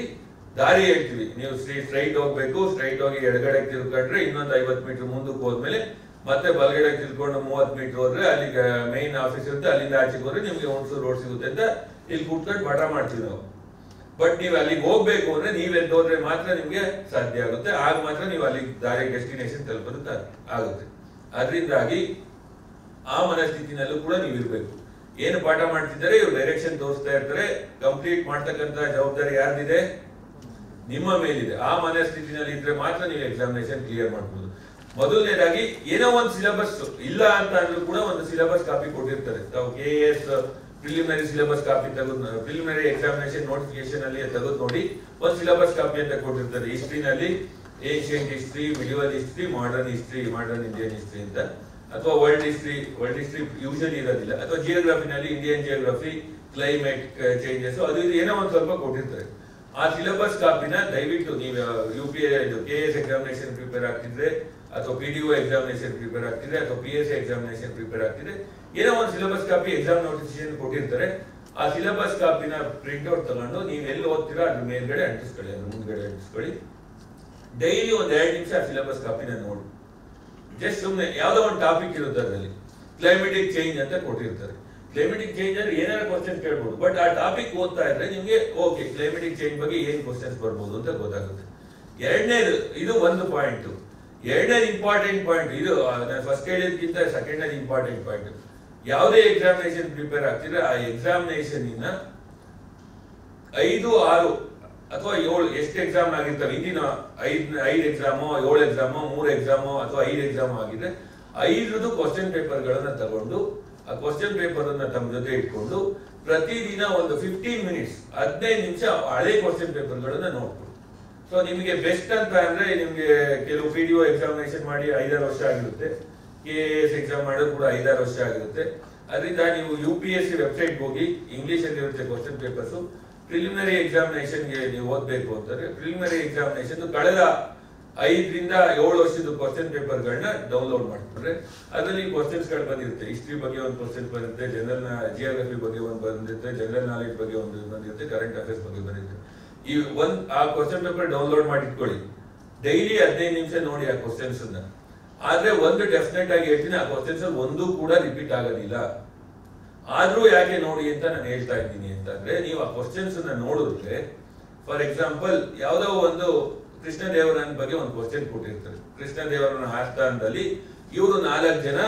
ದಾರಿ ಹೇಳ್ತೀವಿ. ನೀವು ಸ್ಟ್ರೈಟ್ ಹೋಗ್ಬೇಕು, ಸ್ಟ್ರೈಟ್ ಹೋಗಿ ಎಡಗಡೆ ತಿಳ್ಕೊಂಡ್ರೆ ಇನ್ನೊಂದು 50 ಮೀಟರ್ ಮುಂದಕ್ಕೆ ಹೋದ್ಮೇಲೆ ಮತ್ತೆ ಬಲಗಡೆ ತಿಳ್ಕೊಂಡು 30 ಮೀಟರ್ ಹೋದ್ರೆ ಅಲ್ಲಿ ಮೈನ್ ಆಫೀಸ್ ಇರುತ್ತೆ, ಅಲ್ಲಿಂದ ಆಚೆಗೆ ಹೋದ್ರೆ ನಿಮ್ಗೆ ಹುಣಸೂರು ರೋಡ್ ಸಿಗುತ್ತೆ ಅಂತ ಇಲ್ಲಿ ಕೂತ್ಕೊಂಡು ಪಾಠ ಮಾಡ್ತೀವಿ ನಾವು. ಬಟ್ ನೀವು ಅಲ್ಲಿಗೆ ಹೋಗ್ಬೇಕು ಅಂದ್ರೆ ನೀವೆಲ್ಲಿ ಹೋದ್ರೆ ಮಾತ್ರ ನಿಮ್ಗೆ ಸಾಧ್ಯ ಆಗುತ್ತೆ. ಆಗ ಮಾತ್ರ ನೀವು ಅಲ್ಲಿ ದಾರಿ ಡೆಸ್ಟಿನೇಷನ್ ತಲುಪೋದಕ್ಕೆ ಆಗುತ್ತೆ. ಅದರಿಂದಾಗಿ ಆ ಮನಸ್ಥಿತಿನಲ್ಲೂ ಕೂಡ ನೀವು ಇರ್ಬೇಕು. ಏನು ಪಾಠ ಮಾಡ್ತಿದ್ದಾರೆ ಇವ್ರು ಡೈರೆಕ್ಷನ್ ತೋರಿಸ್ತಾ ಇರ್ತಾರೆ, ಕಂಪ್ಲೀಟ್ ಮಾಡ್ತಕ್ಕಂಥ ಜವಾಬ್ದಾರಿ ಯಾರ್ದಿದೆ, ನಿಮ್ಮ ಮೇಲಿದೆ. ಆ ಮನಸ್ಥಿತಿನಲ್ಲಿ ಇದ್ರೆ ಮಾತ್ರ ನೀವು ಎಕ್ಸಾಮಿನೇಷನ್ ಕ್ಲಿಯರ್ ಮಾಡ್ಬೋದು. ಮೊದಲನೇದಾಗಿ ಏನೋ ಒಂದು ಸಿಲೆಬಸ್ ಇಲ್ಲ ಅಂತ ಅಂದ್ರೂ ಕೂಡ ಒಂದು ಸಿಲೆಬಸ್ ಕಾಪಿ ಕೊಟ್ಟಿರ್ತಾರೆ. ತಾವು KAS ಪ್ರಿಲಿಮಿನರಿ ಸಿಲೆಬಸ್ ಕಾಪಿ ತೆಗೆದು, ಪ್ರಿಲಿಮಿನರಿ ಎಕ್ಸಾಮಿನೇಷನ್ ನೋಟಿಫಿಕೇಶನ್ ಅಲ್ಲಿ ತೆಗೆದು ನೋಡಿ, ಒಂದು ಸಿಲೆಬಸ್ ಕಾಪಿ ಅಂತ ಕೊಟ್ಟಿರ್ತಾರೆ. ಹಿಸ್ಟ್ರಿನಲ್ಲಿ ancient history, medieval history, modern history, modern Indian history ಅಂತ, ಅಥವಾ ವರ್ಲ್ಡ್ ಹಿಸ್ಟ್ರಿ ಯೂಶಲಿ ಇರೋದಿಲ್ಲ. ಅಥವಾ ಜಿಯೋಗ್ರಫಿನಲ್ಲಿ ಇಂಡಿಯನ್ ಜಿಯೋಗ್ರಫಿ, ಕ್ಲೈಮೇಟ್ ಚೇಂಜಸ್ ಅದು ಇದು ಏನೋ ಒಂದು ಸ್ವಲ್ಪ ಕೊಟ್ಟಿರ್ತಾರೆ. ಆ ಸಿಲೆಬಸ್ ಕಾಪಿನ ದಯವಿಟ್ಟು ನೀವು UPA KS ಎಕ್ಸಾಮಿನೇಷನ್ ಪ್ರಿಪೇರ್ ಆಗ್ತಿದ್ರೆ ಅಥವಾ PDO ಎಕ್ಸಾಮಿನೇಷನ್ ಪ್ರಿಪೇರ್ ಆಗ್ತಿದ್ರೆ ಅಥವಾ PSI ಎಕ್ಸಾಮಿನೇಷನ್ ಪ್ರಿಪೇರ್ ಆಗ್ತಿದ್ರೆ ಏನೋ ಒಂದು ಸಿಲೆಬಸ್ ಕಾಪಿ ಎಕ್ಸಾಮ್ ನೋಟಿಫಿಕೇಶನ್ ಕೊಟ್ಟಿರ್ತಾರೆ. ಆ ಸಿಲೆಬಸ್ ಕಾಪಿನ ಪ್ರಿಂಟ್ಔಟ್ ತಗೊಂಡು ನೀವು ಎಲ್ಲಿ ಓದ್ತೀರಾ ಅದ್ರ ಮೇಲ್ಗಡೆ ಅಂಟಿಸ್ಕೊಳ್ಳಿ, ಅದ್ರ ಮುಂದ್ಗಡೆ ಅಂಟಿಸ್ಕೊಳ್ಳಿ. ಡೈಲಿ ಒಂದ್ 2 ನಿಮಿಷ ಆ ಸಿಲೆಬಸ್ ಕಾಪಿನ ನೋಡಿ. ಜಸ್ಟ್ ಸುಮ್ಮನೆ ಯಾವ್ದೋ ಒಂದು ಟಾಪಿಕ್ ಇರುತ್ತೆ, ಅದರಲ್ಲಿ ಕ್ಲೈಮೆಟಿಕ್ ಚೇಂಜ್ ಅಂತ ಕೊಟ್ಟಿರ್ತಾರೆ. ಕ್ಲೈಮೆಟಿಕ್ ಚೇಂಜ್ ಅಂದ್ರೆ ಏನಾರ ಕ್ವಶನ್ ಕೇಳ್ಬೋದು, ಬಟ್ ಆ ಟಾಪಿಕ್ ಓದ್ತಾ ಇದ್ರೆ ನಿಮ್ಗೆ ಓಕೆ ಕ್ಲೈಮೆಟಿಕ್ ಚೇಂಜ್ ಬಗ್ಗೆ ಏನ್ ಕ್ವಶನ್ಸ್ ಬರ್ಬೋದು ಅಂತ ಗೊತ್ತಾಗುತ್ತೆ. ಎರಡನೇದು, ಇದು ಒಂದು ಪಾಯಿಂಟ್. ಎರಡನೇದು ಇಂಪಾರ್ಟೆಂಟ್ ಪಾಯಿಂಟ್, ಇದು ನಾನು ಫಸ್ಟ್ ಹೇಳಿದ್ಕಿಂತ ಸೆಕೆಂಡ್ ಇಂಪಾರ್ಟೆಂಟ್ ಪಾಯಿಂಟ್. ಯಾವುದೇ ಎಕ್ಸಾಮಿನೇಷನ್ ಪ್ರಿಪೇರ್ ಆಗ್ತಿದ್ರೆ ಆ ಎಕ್ಸಾಮಿನೇಷನ್ 5, 6 ಅಥವಾ 7 ಎಷ್ಟು ಎಕ್ಸಾಮ್ ಆಗಿರ್ತವೆ, ಹಿಂದಿನ 5 ಎಕ್ಸಾಮೋ 7 ಎಕ್ಸಾಮೋ 3 ಎಕ್ಸಾಮೋ ಅಥವಾ 5 ಎಕ್ಸಾಮ್ ಆಗಿದೆ, 5 ಕ್ವಶನ್ ಪೇಪರ್ ಗಳನ್ನ ತಗೊಂಡು ಆ ಕ್ವಶನ್ ಪೇಪರ್ ಅನ್ನ ತಮ್ಮ ಜೊತೆ ಇಟ್ಕೊಂಡು ಪ್ರತಿದಿನ ಒಂದು 15 ಮಿನಿಟ್ಸ್ 15 ನಿಮಿಷ ಹಳೆ ಕ್ವಶನ್ ಪೇಪರ್ ಗಳನ್ನ ನೋಡ್ಕೊಂಡು. ಸೊ ನಿಮಗೆ ಬೆಸ್ಟ್ ಅಂತ ಅಂದ್ರೆ ನಿಮ್ಗೆ ಕೆಲವು PDO ಎಕ್ಸಾಮಿನೇಷನ್ ಮಾಡಿ 5-6 ವರ್ಷ ಆಗಿರುತ್ತೆ, KS ಎಕ್ಸಾಮ್ ಮಾಡೋದು ಕೂಡ 5-6 ವರ್ಷ ಆಗಿರುತ್ತೆ. ಅದರಿಂದ ನೀವು UPSC ವೆಬ್ಸೈಟ್ ಹೋಗಿ ಇಂಗ್ಲಿಷ್ ಅಲ್ಲಿ ಇರುತ್ತೆ ಕ್ವಶನ್ ಪೇಪರ್ಸ್. ಪ್ರಿಲಿಮಿನರಿ ಎಕ್ಸಾಮಿನೇಷನ್ಗೆ ನೀವು ಓದ್ಬೇಕು ಅಂತಂದ್ರೆ ಪ್ರಿಲಿಮಿನರಿ ಎಕ್ಸಾಮಿನೇಷನ್ ಕಳೆದ 5ರಿಂದ 7 ವರ್ಷದ ಕ್ವಶನ್ ಪೇಪರ್ ಗಳನ್ನ ಡೌನ್ಲೋಡ್ ಮಾಡ್ಕೊಂಡ್ರೆ ಅದರಲ್ಲಿ ಕ್ವಶನ್ಸ್ ಗಳು ಬಂದಿರುತ್ತೆ. ಹಿಸ್ಟ್ರಿ ಬಗ್ಗೆ ಒಂದು ಕ್ವಶನ್ ಬರುತ್ತೆ, ಜನರಲ್ ಜಿಯೋಗ್ರಫಿ ಬಗ್ಗೆ ಒಂದು ಬಂದಿರುತ್ತೆ, ಜನರಲ್ ನಾಲೆಜ್ ಬಗ್ಗೆ ಒಂದು ಬಂದಿರುತ್ತೆ, ಕರೆಂಟ್ ಅಫೇರ್ಸ್ ಬಗ್ಗೆ ಬಂದಿರುತ್ತೆ. ಆ ಕ್ವಶನ್ ಪೇಪರ್ ಡೌನ್ಲೋಡ್ ಮಾಡಿ ಇಟ್ಕೊಳ್ಳಿ. ಡೈಲಿ 15 ನಿಮಿಷ ನೋಡಿ ಆ ಕ್ವಶನ್ಸ್ ಅನ್ನ. ಆದ್ರೆ ಒಂದು ಡೆಫಿನೆಟ್ ಆಗಿ ಹೇಳ್ತೀನಿ, ಆ ಕ್ವಶನ್ಸ್ ಒಂದು ಕೂಡ ರಿಪೀಟ್ ಆಗೋದಿಲ್ಲ. ಆದ್ರೂ ಯಾಕೆ ನೋಡಿ ಅಂತ ನಾನು ಹೇಳ್ತಾ ಇದ್ದೀನಿ ಅಂತಂದ್ರೆ, ನೀವು ಆ ಕ್ವಶನ್ಸ್ ಅನ್ನ ನೋಡಿದ್ರೆ, ಫಾರ್ ಎಕ್ಸಾಂಪಲ್ ಯಾವ್ದೋ ಒಂದು ಕೃಷ್ಣದೇವರನ ಬಗ್ಗೆ ಒಂದು ಕ್ವಶನ್ ಕೊಟ್ಟಿರ್ತಾರೆ. ಕೃಷ್ಣದೇವರನ ಆಸ್ಥಾನದಲ್ಲಿ ಇವರು 4 ಜನ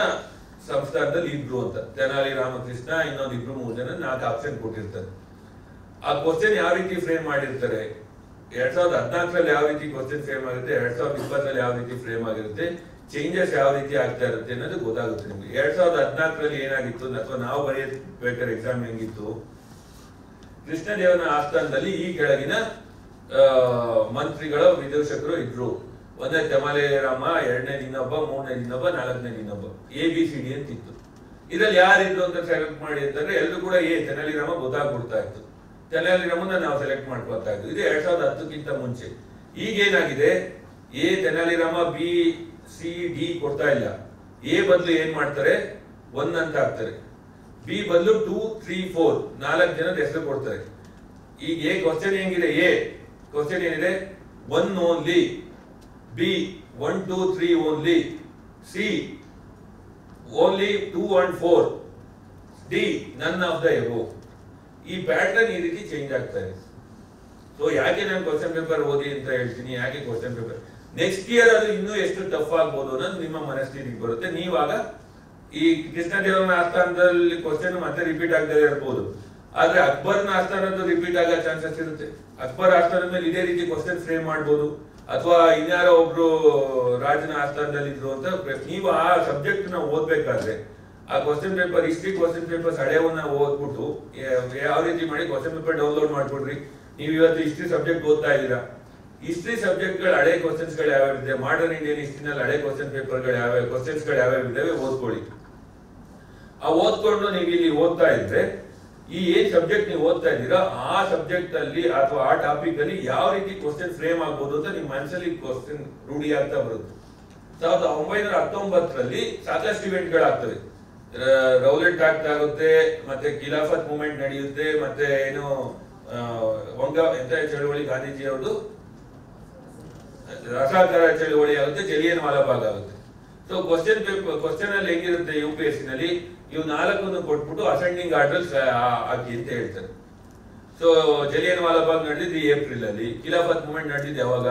ಸಂಸ್ಥಾನದಲ್ಲಿ ಇದ್ರು ಅಂತ, ತೆನಾಲಿ ರಾಮಕೃಷ್ಣ, ಇನ್ನೊಂದು 2-3 ಜನ 4 ಆಪ್ಷನ್ ಕೊಟ್ಟಿರ್ತಾರೆ. ಆ ಕ್ವಶನ್ ಯಾವ ರೀತಿ ಫ್ರೇಮ್ ಮಾಡಿರ್ತಾರೆ, 2014ರಲ್ಲಿ ಯಾವ ರೀತಿ ಕ್ವಶನ್ ಫ್ರೇಮ್ ಆಗುತ್ತೆ, 2020ರಲ್ಲಿ ಯಾವ ರೀತಿ ಫ್ರೇಮ್ ಆಗಿರುತ್ತೆ, ಚೇಂಜಸ್ ಯಾವ ರೀತಿ ಆಗ್ತಾ ಇರುತ್ತೆ ಅನ್ನೋದು ಗೊತ್ತಾಗುತ್ತೆ ನಿಮ್ಗೆ. 2014ರಲ್ಲಿ ಏನಾಗಿತ್ತು ಅಥವಾ ನಾವು ಬರೆಯಬೇಕಾದ್ರೆ ಎಕ್ಸಾಮ್ ಹೆಂಗಿತ್ತು, ಕೃಷ್ಣದೇವನ ಆಸ್ಥಾನದಲ್ಲಿ ಈ ಕೆಳಗಿನ ಮಂತ್ರಿಗಳ ವಿದೂಷಕರು ಇದ್ರು. 1ನೇ ತೆನಾಲಿ ರಾಮ, 2ನೇ ಇನ್ನೊಬ್ಬ, 3ನೇ ಇನ್ನೊಬ್ಬ, 4ನೇ ಇನ್ನೊಬ್ಬ, ABCD ಅಂತ ಇತ್ತು. ಇದ್ರಲ್ಲಿ ಯಾರಿದ್ರು ಅಂತ ಸೆಲೆಕ್ಟ್ ಮಾಡಿ ಅಂತಂದ್ರೆ ಎಲ್ಲರೂ ಕೂಡ ತೆನಾಲಿ ರಾಮ ಗೊತ್ತಾಗ್ಬಿಡ್ತಾ ಇತ್ತು. ತೆನಾಲಿ ರಾಮನ ನಾವು ಸೆಲೆಕ್ಟ್ ಮಾಡ್ಕೊತಾ ಇದ್ವಿ. ಇದು 2010ಕ್ಕಿಂತ ಮುಂಚೆ. ಈಗೇನಾಗಿದೆ, ತೆನಾಲಿ ರಾಮ, BCD ಕೊಡ್ತಾ ಇಲ್ಲ. ಬದಲು ಏನ್ ಮಾಡ್ತಾರೆ, 1 ಅಂತ ಹಾಕ್ತಾರೆ. B ಬದಲು 2, 3, 4 4 ಜನದ ಹೆಸರು ಕೊಡ್ತಾರೆ. ಈಗ ಕ್ವಶನ್ ಹೆಂಗಿದೆ, ಕ್ವಶನ್ ಏನಿದೆ, 1 only, B 1, 2, 3 only, C only 2 and 4, D none of the above. ಈ ಪ್ಯಾಟರ್ನ್ ಈ ರೀತಿ ಚೇಂಜ್ ಆಗ್ತಾ ಇದೆ. ಸೊ ಯಾಕೆ ನಾನು ಕ್ವಶನ್ ಪೇಪರ್ ಓದಿ ಅಂತ ಹೇಳ್ತೀನಿ, ಯಾಕೆ ಕ್ವಶನ್ ಪೇಪರ್ ನೆಕ್ಸ್ಟ್ ಇಯರ್ ಅದು ಇನ್ನೂ ಎಷ್ಟು ಟಫ್ ಆಗ್ಬೋದು ಅನ್ನೋದು ನಿಮ್ಮ ಮನಸ್ಥಿತಿಗೆ ಬರುತ್ತೆ. ನೀವಾಗ ಈ ಕೃಷ್ಣದೇವನ ಆಸ್ಥಾನದಲ್ಲಿ ಕ್ವಶನ್ ಮತ್ತೆ ರಿಪೀಟ್ ಆಗದೇ ಇರ್ಬೋದು, ಆದ್ರೆ ಅಕ್ಬರ್ನ ಆಸ್ಥಾನದ್ದು ರಿಪೀಟ್ ಆಗೋ ಚಾನ್ಸಸ್ ಇರುತ್ತೆ. ಅಕ್ಬರ್ ಆಸ್ಥಾನದ ಮೇಲೆ ಇದೇ ರೀತಿ ಕ್ವಶನ್ ಫ್ರೇಮ್ ಮಾಡ್ಬೋದು, ಅಥವಾ ಇನ್ಯಾರೋ ಒಬ್ರು ರಾಜನ ಆಸ್ಥಾನದಲ್ಲಿ ಇದ್ರು ಅಂತ. ನೀವು ಆ ಸಬ್ಜೆಕ್ಟ್ ನ ಓದ್ಬೇಕಾದ್ರೆ ಆ question paper, history question papers ಹಳೆಯವನ್ನ ಓದ್ಬಿಟ್ಟು ಯಾವ ರೀತಿ ಮಾಡಿ ಕ್ವಶನ್ ಪೇಪರ್ ಡೌನ್ಲೋಡ್ ಮಾಡ್ಕೊಡ್ರಿ. ನೀವು ಇವತ್ತು ಹಿಸ್ಟ್ರಿ ಸಬ್ಜೆಕ್ಟ್ ಓದ್ತಾ ಇದ್ದೀರಾ, ಹಿಸ್ಟ್ರಿ ಸಬ್ಜೆಕ್ಟ್ ಗಳು ಹಳೆ ಕ್ವಶನ್ಸ್ ಗಳು ಯಾವ್ಯಾವ ಇದೆ, ಮಾಡರ್ನ್ ಇಂಡಿಯನ್ ಹಿಸ್ಟ್ರಿನಲ್ಲಿ ಹಳೆ ಕ್ವಶನ್ ಪೇಪರ್ ಗಳು ಯಾವ್ಯಾವ, ಕ್ವಶನ್ಸ್ ಗಳು ಯಾವ್ಯಾವ ಇದ್ದಾವೆ ಓದ್ಕೊಳ್ಳಿ. ಆ ಓದ್ಕೊಂಡು ನೀವು ಇಲ್ಲಿ ಓದ್ತಾ ಇದ್ರೆ ಈ ಸಬ್ಜೆಕ್ಟ್ ನೀವು ಓದ್ತಾ ಇದ್ದೀರಾ ಆ ಸಬ್ಜೆಕ್ಟ್ ಅಲ್ಲಿ ಅಥವಾ ಆ ಟಾಪಿಕ್ ಅಲ್ಲಿ ಯಾವ ರೀತಿ ಕ್ವಶನ್ ಫ್ರೇಮ್ ಆಗ್ಬೋದು ಅಂತ ನಿಮ್ ಮನಸ್ಸಲ್ಲಿ ಕ್ವಶನ್ ರೂಢಿ ಆಗ್ತಾ ಬರುತ್ತೆ. 1919ರಲ್ಲಿ ಸಾಕಷ್ಟು ಇವೆಂಟ್ ಗಳಾಗ್ತವೆ. ರೌಲೆಟ್ ಆಕ್ಟ್ ಆಗುತ್ತೆ, ಮತ್ತೆ ಖಿಲಾಫತ್ ಮೂವ್ಮೆಂಟ್ ನಡೆಯುತ್ತೆ, ಮತ್ತೆ ಏನು ವಂಗ ಎಂತ ಚಳವಳಿ ಗಾಂಧೀಜಿ ಅವ್ರದ್ದು ರಸಾಕಾರ ಚಳವಳಿ ಆಗುತ್ತೆ, ಜಲಿಯನ್ ವಾಲಾಬಾಗ್ ಆಗುತ್ತೆ. ಸೊ ಕ್ವಶನ್ ಅಲ್ಲಿ ಹೆಂಗಿರುತ್ತೆ UPSC ನಲ್ಲಿ, ಇವು 4 ಕೊಟ್ಬಿಟ್ಟು ಅಸೆಂಡಿಂಗ್ ಆರ್ಡರ್ ಹಾಕಿ ಅಂತ ಹೇಳ್ತಾರೆ. ಸೊ ಜಲಿಯನ್ ವಾಲಾಬಾಗ್ ನಡೆದಿದ್ದು ಏಪ್ರಿಲ್ ಅಲ್ಲಿ, ಖಿಲಾಫತ್ ಮೂವ್ಮೆಂಟ್ ನಡೆದಿದ್ದು ಯಾವಾಗ,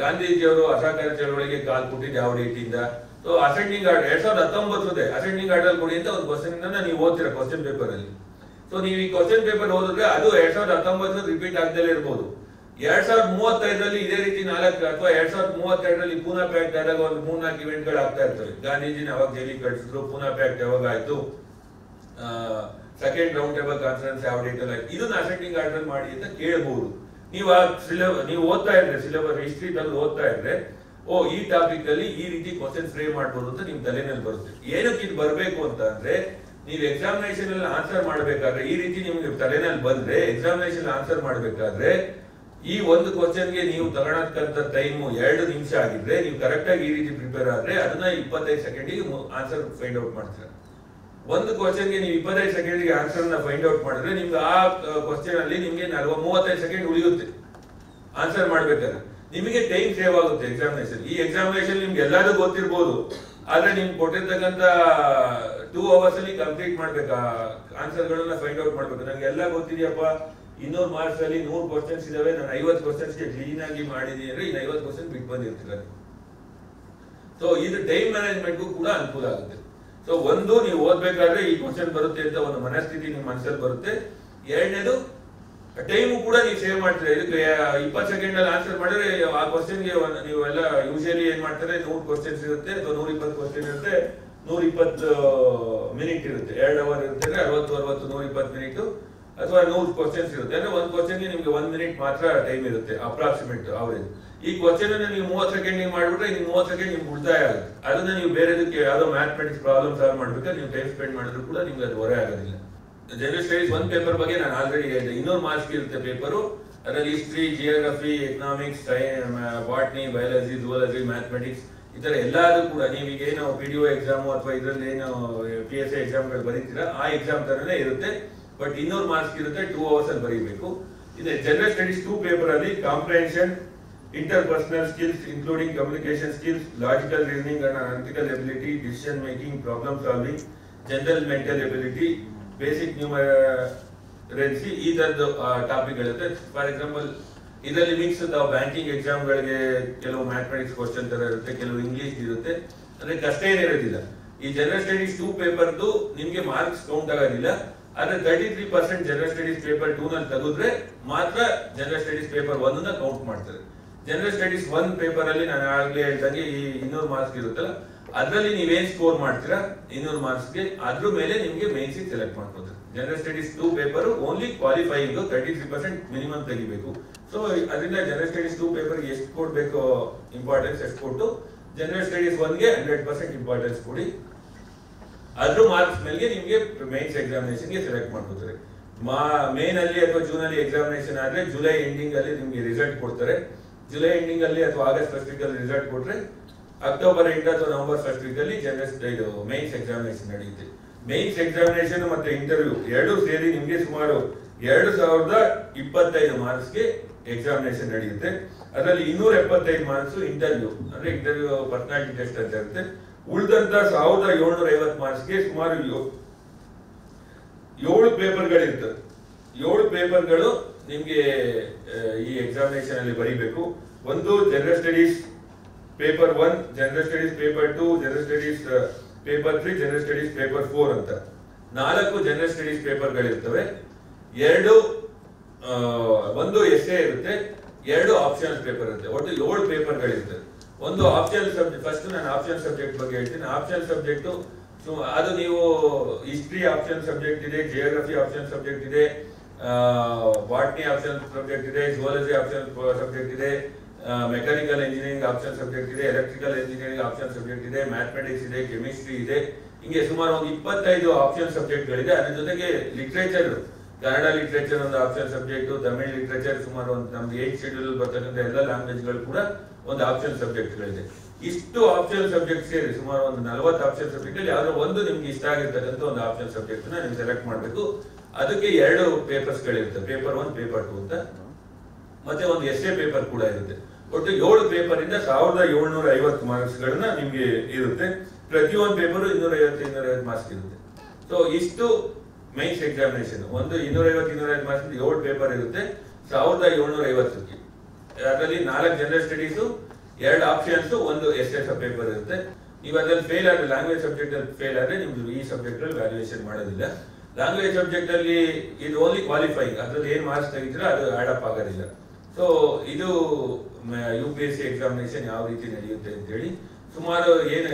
ಗಾಂಧೀಜಿಯವರು ಅಸಹಕಾರ ಚಳವಳಿಗೆ ಕಾಲ್ ಕೊಟ್ಟಿದ್ದು ಯಾವ ಡೇಟಿಂದ. So ascending order 2019 ascending order ಕೊಡಿ ಅಂತ ಒಂದು ಕ್ವಶನ್ ನೀವು ಓದ್ತೀರಾ ಕ್ವಶನ್ ಪೇಪರ್ ಅಲ್ಲಿ. ಸೊ ನೀವು ಈ ಕ್ವಶನ್ ಪೇಪರ್ ಓದಿದ್ರೆ ಅದು 2019 ರಿಪೀಟ್ ಆಗದಲ್ಲೇ ಇರ್ಬೋದು. 2035ರಲ್ಲಿ ಇದೇ ರೀತಿ 4 ಅಥವಾ 2032ರಲ್ಲಿ ಪೂನಾ ಪ್ಯಾಕ್ಟ್ ಆದಾಗ ಒಂದು 3-4 ಇವೆಂಟ್ ಗಳು ಆಗ್ತಾ ಇರ್ತವೆ. ಗಾಂಧೀಜಿನ ಯಾವಾಗ ಜೈಲಿಗೆ ಕಳಿಸಿದ್ರು, ಪೂನಾ ಪ್ಯಾಕ್ಟ್ ಯಾವಾಗ ಆಯ್ತು, ಸೆಕೆಂಡ್ ರೌಂಡ್ ಟೇಬಲ್ ಕಾನ್ಫರೆನ್ಸ್ ಯಾವ ಡೇಟ್ ಅಲ್ಲಿ ಆಯ್ತು, ಇದನ್ನ ಅಸೆಂಡಿಂಗ್ ಆರ್ಡರ್ ಮಾಡಿ ಅಂತ ಕೇಳಬಹುದು. ನೀವು ಓದ್ತಾ ಇದ್ರೆ ಸಿಲೆಬಸ್ ಹಿಸ್ಟ್ರಿದಲ್ಲಿ ಓದ್ತಾ ಇದ್ರೆ ಈ ಟಾಪಿಕ್ ಅಲ್ಲಿ ಈ ರೀತಿ ಕ್ವಶನ್ ಫ್ರೇಮ್ ಮಾಡ್ಬೋದು ಅಂತ ನಿಮ್ ತಲೆನಲ್ಲಿ ಬರುತ್ತೆ. ಏನಕ್ಕೆ ಇದು ಬರಬೇಕು ಅಂತ ಅಂದ್ರೆ ನೀವು ಎಕ್ಸಾಮಿನೇಷನ್ ಅಲ್ಲಿ ಆನ್ಸರ್ ಮಾಡಬೇಕಾದ್ರೆ ಈ ರೀತಿ ನಿಮ್ಗೆ ತಲೆನಲ್ಲಿ ಬಂದ್ರೆ ಎಕ್ಸಾಮಿನೇಷನ್ ಆನ್ಸರ್ ಮಾಡಬೇಕಾದ್ರೆ ಈ ಒಂದು ಕ್ವಶನ್ಗೆ ನೀವು ತಗೊಳಕ್ಕಂತ ಟೈಮು 2 ನಿಮಿಷ ಆಗಿದ್ರೆ ನೀವು ಕರೆಕ್ಟ್ ಆಗಿ ಈ ರೀತಿ ಪ್ರಿಪೇರ್ ಆದ್ರೆ ಅದನ್ನ 25 ಸೆಕೆಂಡಿಗೆ ಆನ್ಸರ್ ಫೈಂಡ್ ಔಟ್ ಮಾಡ್ತೀರಾ. ಒಂದು ಕ್ವಶನ್ಗೆ ನೀವು 25 ಸೆಕೆಂಡ್ಗೆ ಆನ್ಸರ್ ನ ಫೈಂಡ್ ಔಟ್ ಮಾಡಿದ್ರೆ ನಿಮ್ಗೆ ಆ ಕ್ವಶನ್ ಅಲ್ಲಿ ನಿಮ್ಗೆ 35 ಸೆಕೆಂಡ್ ಉಳಿಯುತ್ತೆ ಆನ್ಸರ್ ಮಾಡ್ಬೇಕಾದ್ರೆ. ನಿಮಗೆ ಟೈಮ್ ಸೇವ್ ಆಗುತ್ತೆ ಎಕ್ಸಾಮಿನೇಷನ್. ಈ ಎಕ್ಸಾಮಿನೇಷನ್ ನಿಮ್ಗೆ ಎಲ್ಲಾದ್ರೂ ಗೊತ್ತಿರ್ಬೋದು, ಆದ್ರೆ ನಿಮ್ಗೆ ಕೊಟ್ಟಿರ್ತಕ್ಕಂಥ 2 ಅವರ್ಸ್ ಅಲ್ಲಿ ಕಂಪ್ಲೀಟ್ ಮಾಡ್ಬೇಕಾ ಆನ್ಸರ್ ಗಳನ್ನ ಫೈಂಡ್ ಔಟ್ ಮಾಡ್ಬೇಕು. ನಂಗೆ ಎಲ್ಲ ಗೊತ್ತಿದೆಯಪ್ಪ, 200 ಮಾರ್ಕ್ಸ್ ಅಲ್ಲಿ 100 ಕ್ವಶನ್ಸ್ ಇದಾವೆ, ನಾನು 50 ಕ್ವಶನ್ಸ್ಗೆ ಕ್ಲೀನ್ ಆಗಿ ಮಾಡಿದೀನಿ ಅಂದ್ರೆ ಇನ್ನು 50 ಕ್ವಶನ್ ಬಿಟ್ಟು ಬಂದಿರ್ತಾರೆ. ಸೊ ಇದು ಟೈಮ್ ಮ್ಯಾನೇಜ್ಮೆಂಟ್ಗೂ ಕೂಡ ಅನುಕೂಲ ಆಗುತ್ತೆ. ಸೊ ಒಂದು, ನೀವು ಓದ್ಬೇಕಾದ್ರೆ ಈ ಕ್ವಶನ್ ಬರುತ್ತೆ ಅಂತ ಒಂದು ಮನಸ್ಥಿತಿ ನಿಮ್ಮ ಮನಸ್ಸಲ್ಲಿ ಬರುತ್ತೆ. ಎರಡನೇದು, ಟೈಮು ಕೂಡ ನೀವು ಸೇವ್ ಮಾಡ್ತೀರಾ. ಇದಕ್ಕೆ 20 ಸೆಕೆಂಡ್ ಅಲ್ಲಿ ಆನ್ಸರ್ ಮಾಡಿದ್ರೆ ಆ ಕ್ವಶನ್ಗೆ ನೀವೆಲ್ಲ ಯೂಶಲಿ ಏನ್ ಮಾಡ್ತಾರೆ, 100 ಕ್ವಶನ್ಸ್ ಇರುತ್ತೆ ಅಥವಾ 120 ಕ್ವಶನ್ ಇರುತ್ತೆ, 120 ಮಿನಿಟ್ ಇರುತ್ತೆ, 2 ಅವರ್ ಇರುತ್ತೆ, 60 120 ಮಿನಿಟ್ ಅಥವಾ 100 ಕ್ವಶನ್ಸ್ ಇರುತ್ತೆ. ಅಂದ್ರೆ ಒಂದು ಕ್ವಶನ್ಗೆ ನಿಮ್ಗೆ 1 ಮಿನಿಟ್ ಮಾತ್ರ ಟೈಮ್ ಇರುತ್ತೆ ಅಪ್ರಾಕ್ಸಿಮೇಟ್ ಅವರೇಜ್. ಈ ಕ್ವಶನ್ ಅನ್ನ ನೀವು 30 ಸೆಕೆಂಡ್ ಮಾಡ್ಬಿಟ್ರೆ ಇನ್ನು 30 ಸೆಕೆಂಡ್ ನಿಮ್ಗೆ ಉಳಿತಾಯ ಆಗುತ್ತೆ. ಅದನ್ನ ನೀವು ಬೇರೆದಕ್ಕೆ ಯಾವ್ದೋ ಮ್ಯಾಥಮೆಟಿಕ್ಸ್ ಪ್ರಾಬ್ಲಮ್ ಸಾಲ್ವ್ ಮಾಡ್ಬೇಕಾದ್ರೆ ನೀವು ಟೈಮ್ ಸ್ಪೆಂಡ್ ಮಾಡಿದ್ರು ಕೂಡ ನಿಮ್ಗೆ ಅದು ಹೊರೆ ಆಗೋದಿಲ್ಲ. ಜನರಲ್ ಸ್ಟಡೀಸ್ ಒಂದು ಪೇಪರ್ ಬಗ್ಗೆ ನಾನು ಆಲ್ರೆಡಿ ಹೇಳಿದೆ, 200 ಮಾರ್ಕ್ಸ್ ಇರುತ್ತೆ ಪೇಪರು. ಅದರಲ್ಲಿ history, geography, economics, botany, biology, zoology, mathematics ಈ ತರ ಎಲ್ಲಾದ್ರೂ ಕೂಡ ನೀವೀಗ ಏನು PDO ಎಕ್ಸಾಮ್ ಅಥವಾ ಇದ್ರಲ್ಲಿ ಏನು PSI ಎಕ್ಸಾಮ್ಗಳು ಬರೀತೀರಾ ಆ ಎಕ್ಸಾಮ್ ತರನೇ ಇರುತ್ತೆ. ಬಟ್ 200 ಮಾರ್ಕ್ಸ್ ಇರುತ್ತೆ, 2 ಅವರ್ಸ್ ಅಲ್ಲಿ ಬರೀಬೇಕು. ಇದೆ ಜನರಲ್ ಸ್ಟಡೀಸ್ 2 ಪೇಪರ್ ಅಲ್ಲಿ comprehension, interpersonal skills including communication skills, logical reasoning and analytical ability, decision making, problem solving, general mental ability, basic numeracy ಈ ತರದ ಟಾಪಿಕ್ ಇರುತ್ತೆ. ಫಾರ್ ಎಕ್ಸಾಂಪಲ್ ಇದರಲ್ಲಿ ಮಿಕ್ಸ್ ಬ್ಯಾಂಕಿಂಗ್ ಎಕ್ಸಾಮ್ ಗಳಿಗೆ ಕೆಲವು ಮ್ಯಾಥಮೆಟಿಕ್ಸ್ ಕ್ವಶನ್ ತರ ಇರುತ್ತೆ, ಕೆಲವು ಇಂಗ್ಲಿಷ್ ಇರುತ್ತೆ. ಅಂದ್ರೆ ಕಷ್ಟ ಏನಿರೋದಿಲ್ಲ. ಈ ಜನರಲ್ ಸ್ಟಡೀಸ್ 2 ಪೇಪರ್ದು ನಿಮ್ಗೆ ಮಾರ್ಕ್ಸ್ ಕೌಂಟ್ ಆಗೋದಿಲ್ಲ. ಆದ್ರೆ 33% ಜನರಲ್ ಸ್ಟಡೀಸ್ ಪೇಪರ್ 2 ನಲ್ಲಿ ತೆಗೆದ್ರೆ ಮಾತ್ರ ಜನರಲ್ ಸ್ಟಡೀಸ್ ಪೇಪರ್ 1 ನ ಕೌಂಟ್ ಮಾಡ್ತಾರೆ. ಜನರಲ್ ಸ್ಟಡೀಸ್ 1 ಪೇಪರ್ ಅಲ್ಲಿ ನಾನು ಆಗ್ಲೇ ಹೇಳ್ದಂಗೆ ಈ 200 ಮಾರ್ಕ್ಸ್ ಇರುತ್ತಲ್ಲ, ಅದರಲ್ಲಿ ನೀವೇನ್ ಸ್ಕೋರ್ ಮಾಡ್ತೀರಾ 200 ಮಾರ್ಕ್ಸ್ಗೆ, ಅದ್ರ ಮೇಲೆ ನಿಮ್ಗೆ ಮೇನ್ಸ್ ಸೆಲೆಕ್ಟ್ ಮಾಡ್ಕೋತಾರೆ. General studies 2 paper only qualifying 33% minimum ತೆಗಿಬೇಕು. ಸೊ ಅದರಿಂದ ಜನರಲ್ ಸ್ಟಡೀಸ್ 2 ಪೇಪರ್ ಎಷ್ಟು ಕೊಡ್ಬೇಕು ಇಂಪಾರ್ಟೆನ್ಸ್ ಎಷ್ಟು ಕೊಟ್ಟು ಜನರಲ್ ಸ್ಟಡೀಸ್ 1ಗೆ 100% ಇಂಪಾರ್ಟೆನ್ಸ್ ಕೊಡಿ. ಅದ್ರ ಮಾರ್ಕ್ಸ್ ಮೇಲೆ ನಿಮ್ಗೆ ಮೇನ್ಸ್ ಎಕ್ಸಾಮಿನೇಷನ್ ಗೆ ಸೆಲೆಕ್ಟ್ ಮಾಡ್ಕೋತಾರೆ. ಮೇನ್ ಅಲ್ಲಿ ಅಥವಾ ಜೂನ್ ಅಲ್ಲಿ ಎಕ್ಸಾಮಿನೇಷನ್ ಆದ್ರೆ ಜುಲೈ ಎಂಡಿಂಗ್ ಅಲ್ಲಿ ನಿಮ್ಗೆ ರಿಸಲ್ಟ್ ಕೊಡ್ತಾರೆ. ಜುಲೈ ಎಂಡಿಂಗ್ ಅಲ್ಲಿ ಅಥವಾ ಆಗಸ್ಟ್ ಫಸ್ಟ್ ವೀಕ್ ಅಲ್ಲಿ ರಿಸಲ್ಟ್ ಕೊಟ್ರೆ ಅಕ್ಟೋಬರ್ ಎಂಡ್ ಅಥವಾ ನವೆಂಬರ್ ಫಸ್ಟ್ ವೀಕ್ ಅಲ್ಲಿ ಜನರಲ್ ಮೇನ್ಸ್ ಎಕ್ಸಾಮಿನೇಷನ್ ನಡೆಯುತ್ತೆ. ಮೇನ್ಸ್ ಎಕ್ಸಾಮಿನೇಷನ್ ಮತ್ತೆ ಇಂಟರ್ವ್ಯೂ ಎರಡು ಸೇರಿ ನಿಮ್ಗೆ ಸುಮಾರು 2025 ಮಾರ್ಕ್ಸ್ಗೆ ಎಕ್ಸಾಮಿನೇಷನ್ ನಡೆಯುತ್ತೆ. ಅದರಲ್ಲಿ 275 ಮಾರ್ಕ್ಸ್ ಇಂಟರ್ವ್ಯೂ, ಅಂದ್ರೆ ಇಂಟರ್ವ್ಯೂ ಪರ್ಸನಾಲಿಟಿ ಟೆಸ್ಟ್ ಅಂತ ಇರುತ್ತೆ. ಉಳಿದಂತ 1750 ಮಾರ್ಕ್ಸ್ಗೆ ಸುಮಾರು 7 ಪೇಪರ್ಗಳಿರ್ತವೆ. 7 ಪೇಪರ್ಗಳು ನಿಮ್ಗೆ ಈ ಎಕ್ಸಾಮಿನೇಷನ್ ಅಲ್ಲಿ ಬರೀಬೇಕು. ಒಂದು general studies paper 1, general studies paper 2, general studies paper 3, general studies paper 4 ಅಂತ 4 ಜನರಲ್ ಸ್ಟಡೀಸ್ ಪೇಪರ್ಗಳಿರ್ತವೆ. ಒಂದು ಎಸ್ಸೆ ಇರುತ್ತೆ, 2 ಆಪ್ಷನಲ್ ಪೇಪರ್ ಇರುತ್ತೆ. ಒಟ್ಟು 7 ಪೇಪರ್ಗಳಿರ್ತವೆ. ಒಂದು ಆಪ್ಷನಲ್ ಸಬ್ಜೆಕ್ಟ್, ಫಸ್ಟ್ ನಾನು ಆಪ್ಷನಲ್ ಸಬ್ಜೆಕ್ಟ್ ಬಗ್ಗೆ ಹೇಳ್ತೀನಿ. ಆಪ್ಷನಲ್ ಸಬ್ಜೆಕ್ಟ್ ಅದು ನೀವು ಹಿಸ್ಟ್ರಿ ಆಪ್ಷನಲ್ ಸಬ್ಜೆಕ್ಟ್ ಇದೆ, ಜಿಯೋಗ್ರಫಿ ಆಪ್ಷನಲ್ ಸಬ್ಜೆಕ್ಟ್ ಇದೆ, ಬಾಟ್ನಿ ಆಪ್ಷನಲ್ ಸಬ್ಜೆಕ್ಟ್ ಇದೆ, ಜುವಾಲಜಿ ಆಪ್ಷನಲ್ ಸಬ್ಜೆಕ್ಟ್ ಇದೆ, ಮೆಕ್ಯಾನಿಕಲ್ ಇಂಜಿನಿಯರಿಂಗ್ ಆಪ್ಷನಲ್ ಸಬ್ಜೆಕ್ಟ್ ಇದೆ, ಎಲೆಕ್ಟ್ರಿಕಲ್ ಇಂಜಿನಿಯರಿಂಗ್ ಆಪ್ಷನಲ್ ಸಬ್ಜೆಕ್ಟ್ ಇದೆ, ಮ್ಯಾಥಮೆಟಿಕ್ಸ್ ಇದೆ, ಕೆಮಿಸ್ಟ್ರಿ ಇದೆ. ಹಿಂಗೆ ಸುಮಾರು ಒಂದು 25 ಆಪ್ಷನಲ್ ಸಬ್ಜೆಕ್ಟ್ಗಳಿದೆ. ಅದ್ರ ಜೊತೆಗೆ ಲಿಟ್ರೇಚರ್, ಕನ್ನಡ ಲಿಟ್ರೇಚರ್ ಒಂದು ಆಪ್ಷನಲ್ ಸಬ್ಜೆಕ್ಟ್, ತಮಿಳ್ ಲಿಟ್ರೇಚರ್, ಸುಮಾರು ಒಂದು ನಮ್ದು 8th ಶೆಡ್ಯೂಲ್ ಬರ್ತಕ್ಕಂಥ ಎಲ್ಲ ಲ್ಯಾಂಗ್ವೇಜ್ಗಳು ಕೂಡ ಒಂದು ಆಪ್ಷನಲ್ ಸಬ್ಜೆಕ್ಟ್ಗಳಿದೆ. ಇಷ್ಟು ಆಪ್ಷನಲ್ ಸಬ್ಜೆಕ್ಟ್ ಸೇರಿ ಸುಮಾರು ಒಂದು 40 ಆಪ್ಷನಲ್ ಸಬ್ಜೆಕ್ಟ್ ಅಲ್ಲಿ ಯಾವ್ದೋ ಒಂದು ನಿಮ್ಗೆ ಇಷ್ಟ ಆಗಿರ್ತಕ್ಕಂಥ ಒಂದು ಆಪ್ಷನಲ್ ಸಬ್ಜೆಕ್ಟ್ ನ ನೀವು ಸೆಲೆಕ್ಟ್ ಮಾಡಬೇಕು. ಅದಕ್ಕೆ 2 ಪೇಪರ್ಸ್ ಗಳಿರುತ್ತೆ, ಪೇಪರ್ 1, ಪೇಪರ್ 2 ಅಂತ. ಮತ್ತೆ ಒಂದು ಎಸ್ಸೆ ಪೇಪರ್ ಕೂಡ ಇರುತ್ತೆ. ಒಟ್ಟು 7 ಪೇಪರ್ ಇಂದ 1750 ಮಾರ್ಕ್ಸ್ ಗಳನ್ನ ನಿಮ್ಗೆ ಇರುತ್ತೆ. ಪ್ರತಿಯೊಂದು ಪೇಪರ್ 250 ಮಾರ್ಕ್ಸ್ ಇರುತ್ತೆ. ಸೊ ಇಷ್ಟು ಮೈನ್ಸ್ ಎಕ್ಸಾಮಿನೇಷನ್. ಒಂದು 250 ಮಾರ್ಕ್ಸ್ 7 ಪೇಪರ್ ಇರುತ್ತೆ, 1750ಕ್ಕೆ. ಅದರಲ್ಲಿ 4 ಜನರಲ್ ಸ್ಟಡೀಸು, 2 ಆಪ್ಷನ್ಸ್, ಒಂದು ಎಸ್ಸೆ ಪೇಪರ್ ಇರುತ್ತೆ. ನೀವು ಅದ್ರಲ್ಲಿ ಫೇಲ್ ಆದ್ರೆ, ಲ್ಯಾಂಗ್ವೇಜ್ ಸಬ್ಜೆಕ್ಟ್ ಅಲ್ಲಿ ಫೇಲ್ ಆದ್ರೆ ನಿಮ್ದು ಈ ಸಬ್ಜೆಕ್ಟ್ ಅಲ್ಲಿ ವ್ಯಾಲ್ಯೂಯೇಷನ್ ಮಾಡೋದಿಲ್ಲ. ಲ್ಯಾಂಗ್ವೇಜ್ ಸಬ್ಜೆಕ್ಟ್ ಅಲ್ಲಿ ಇದು ಓನ್ಲಿ ಕ್ವಾಲಿಫೈಯಿಂಗ್, ಅದ್ರಲ್ಲಿ ಏನ್ ಮಾರ್ಕ್ಸ್ ತೆಗಿದ್ರೆ ಅದು ಆಡ್ ಅಪ್ ಆಗೋದಿಲ್ಲ. ಸೊ ಇದು UPSC ಎಕ್ಸಾಮಿನೇಷನ್ ಯಾವ ರೀತಿ ನಡೆಯುತ್ತೆ ಅಂತ ಹೇಳಿ ಸುಮಾರು ಏನು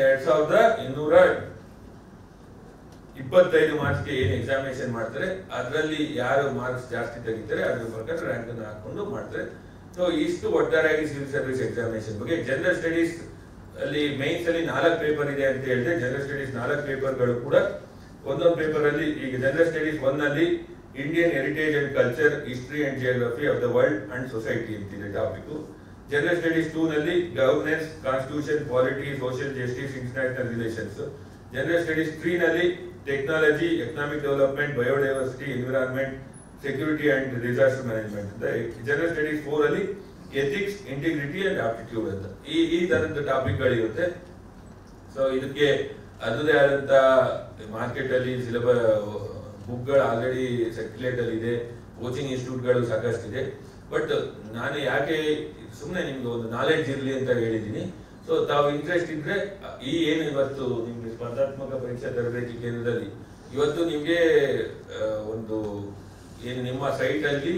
2225 ಮಾರ್ಕ್ಸ್ಗೆ ಏನು ಎಕ್ಸಾಮಿನೇಷನ್ ಮಾಡ್ತಾರೆ, ಅದರಲ್ಲಿ ಯಾರು ಮಾರ್ಕ್ಸ್ ಜಾಸ್ತಿ ತೆಗಿತಾರೆ ಅದ್ರ ಪ್ರಕಾರ ರ್ಯಾಂಕ್ ಅನ್ನು ಹಾಕೊಂಡು ಮಾಡ್ತಾರೆ. ಸೊ ಇಷ್ಟು ಒಟ್ಟಾರೆಯಾಗಿ ಸಿವಿಲ್ ಸರ್ವಿಸ್ ಎಕ್ಸಾಮಿನೇಷನ್ ಬಗ್ಗೆ. ಜನರಲ್ ಸ್ಟಡೀಸ್ ಅಲ್ಲಿ ಮೇನ್ಸ್ ಅಲ್ಲಿ 4 ಪೇಪರ್ ಇದೆ ಅಂತ ಹೇಳಿದ್ರೆ, ಜನರಲ್ ಸ್ಟಡೀಸ್ 4 ಪೇಪರ್ಗಳು ಕೂಡ ಒಂದೊಂದು ಪೇಪರ್ ಅಲ್ಲಿ ಈಗ ಜನರಲ್ ಸ್ಟಡೀಸ್ 1 ನಲ್ಲಿ Indian heritage and culture, history and geography of the world and society ಅಂತಿದೆ ಟಾಪಿಕ್. ಜನರಲ್ ಸ್ಟಡೀಸ್ 2 ನಲ್ಲಿ governance, constitution, polity, social justice, international relations. General studies 3 ನಲ್ಲಿ technology, economic development, biodiversity, environment, security and disaster management ಅಂತ. General studies 4 ಅಲ್ಲಿ ethics, integrity and aptitude ಅಂತ ಈ ತರದ topic ಗಳಿರುತ್ತೆ. So ಇದಕ್ಕೆ ಅದರದೇ ಆದಂತ ಮಾರ್ಕೆಟ್ ಅಲ್ಲಿ ಸಿಲೆಬಸ್ ಬುಕ್ಗಳು ಆಲ್ರೆಡಿ ಸರ್ಕ್ಯುಲೇಟ್ ಅಲ್ಲಿ ಇದೆ, ಕೋಚಿಂಗ್ ಇನ್ಸ್ಟಿಟ್ಯೂಟ್ಗಳು ಸಾಕಷ್ಟಿದೆ. ಬಟ್ ನಾನು ಯಾಕೆ ಸುಮ್ಮನೆ ನಿಮ್ಗೆ ಒಂದು ನಾಲೆಡ್ಜ್ ಇರಲಿ ಅಂತ ಹೇಳಿದ್ದೀನಿ. ಸೊ ತಾವು ಇಂಟ್ರೆಸ್ಟ್ ಇದ್ರೆ ಏನು ಇವತ್ತು ನಿಮ್ಗೆ ಸ್ಪರ್ಧಾತ್ಮಕ ಪರೀಕ್ಷಾ ತರಬೇತಿ ಕೇಂದ್ರದಲ್ಲಿ ಇವತ್ತು ನಿಮ್ಗೆ ಒಂದು ಏನು ನಿಮ್ಮ ಸೈಟ್ ಅಲ್ಲಿ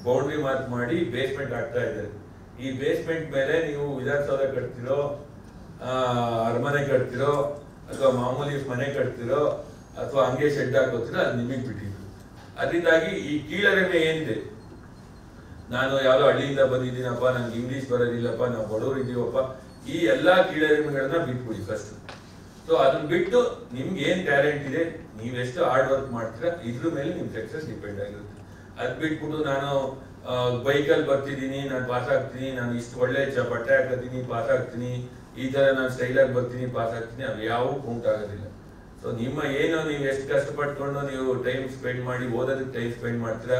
ಬೌಂಡ್ರಿ ಮಾರ್ಕ್ ಮಾಡಿ ಬೇಸ್ಮೆಂಟ್ ಆಗ್ತಾ ಇದ್ದಾರೆ. ಈ ಬೇಸ್ಮೆಂಟ್ ಮೇಲೆ ನೀವು ವಿಧಾನಸೌಧ ಕಟ್ತಿರೋ, ಅರಮನೆ ಕಟ್ತಿರೋ, ಅಥವಾ ಮಾಮೂಲಿ ಮನೆ ಕಟ್ತಿರೋ, ಅಥವಾ ಹಂಗೆ ಶೆಡ್ ಹಾಕೋತಿರೋ, ಅದು ನಿಮಗೆ ಬಿಟ್ಟಿದ್ದು. ಅದರಿಂದಾಗಿ ಈ ಕೀಳರಿಮೆ ಏನಿದೆ, ನಾನು ಯಾವ್ದೋ ಹಳ್ಳಿಯಿಂದ ಬಂದಿದ್ದೀನಪ್ಪ, ನಂಗೆ ಇಂಗ್ಲಿಷ್ ಬರೋದಿಲ್ಲಪ್ಪ, ನಾವು ಬಡವರು ಇದೀವಪ್ಪ, ಈ ಎಲ್ಲಾ ಕೀಳರಿಮೆಗಳನ್ನ ಬಿಟ್ಬಿಡಿ ಫಸ್ಟ್. ಸೊ ಅದನ್ನ ಬಿಟ್ಟು ನಿಮ್ಗೆ ಏನ್ ಟ್ಯಾಲೆಂಟ್ ಇದೆ, ನೀವೆಷ್ಟು ಹಾರ್ಡ್ ವರ್ಕ್ ಮಾಡ್ತೀರಾ, ಇದ್ರ ಮೇಲೆ ನಿಮ್ ಸಕ್ಸಸ್ ಡಿಪೆಂಡ್ ಆಗಿರುತ್ತೆ. ಅದ್ ಬಿಟ್ಬಿಟ್ಟು ನಾನು ಬೈಕಲ್ಲಿ ಬರ್ತಿದ್ದೀನಿ, ನಾನು ಪಾಸ್ ಆಗ್ತೀನಿ, ನಾನು ಇಷ್ಟು ಒಳ್ಳೆ ಬಟ್ಟೆ ಹಾಕತೀನಿ ಪಾಸ್ ಆಗ್ತೀನಿ, ಈ ತರ ನಾನು ಸ್ಟೈಲಾಗಿ ಬರ್ತೀನಿ ಪಾಸ್ ಆಗ್ತೀನಿ, ಅವು ಯಾವ ಕೌಂಟ್ ಆಗೋದಿಲ್ಲ. ಸೊ ನಿಮ್ಮ ಏನು ನೀವು ಎಷ್ಟು ಕಷ್ಟಪಟ್ಕೊಂಡು ನೀವು ಟೈಮ್ ಸ್ಪೆಂಡ್ ಮಾಡಿ ಓದೋದಕ್ಕೆ ಟೈಮ್ ಸ್ಪೆಂಡ್ ಮಾಡ್ತೀರಾ,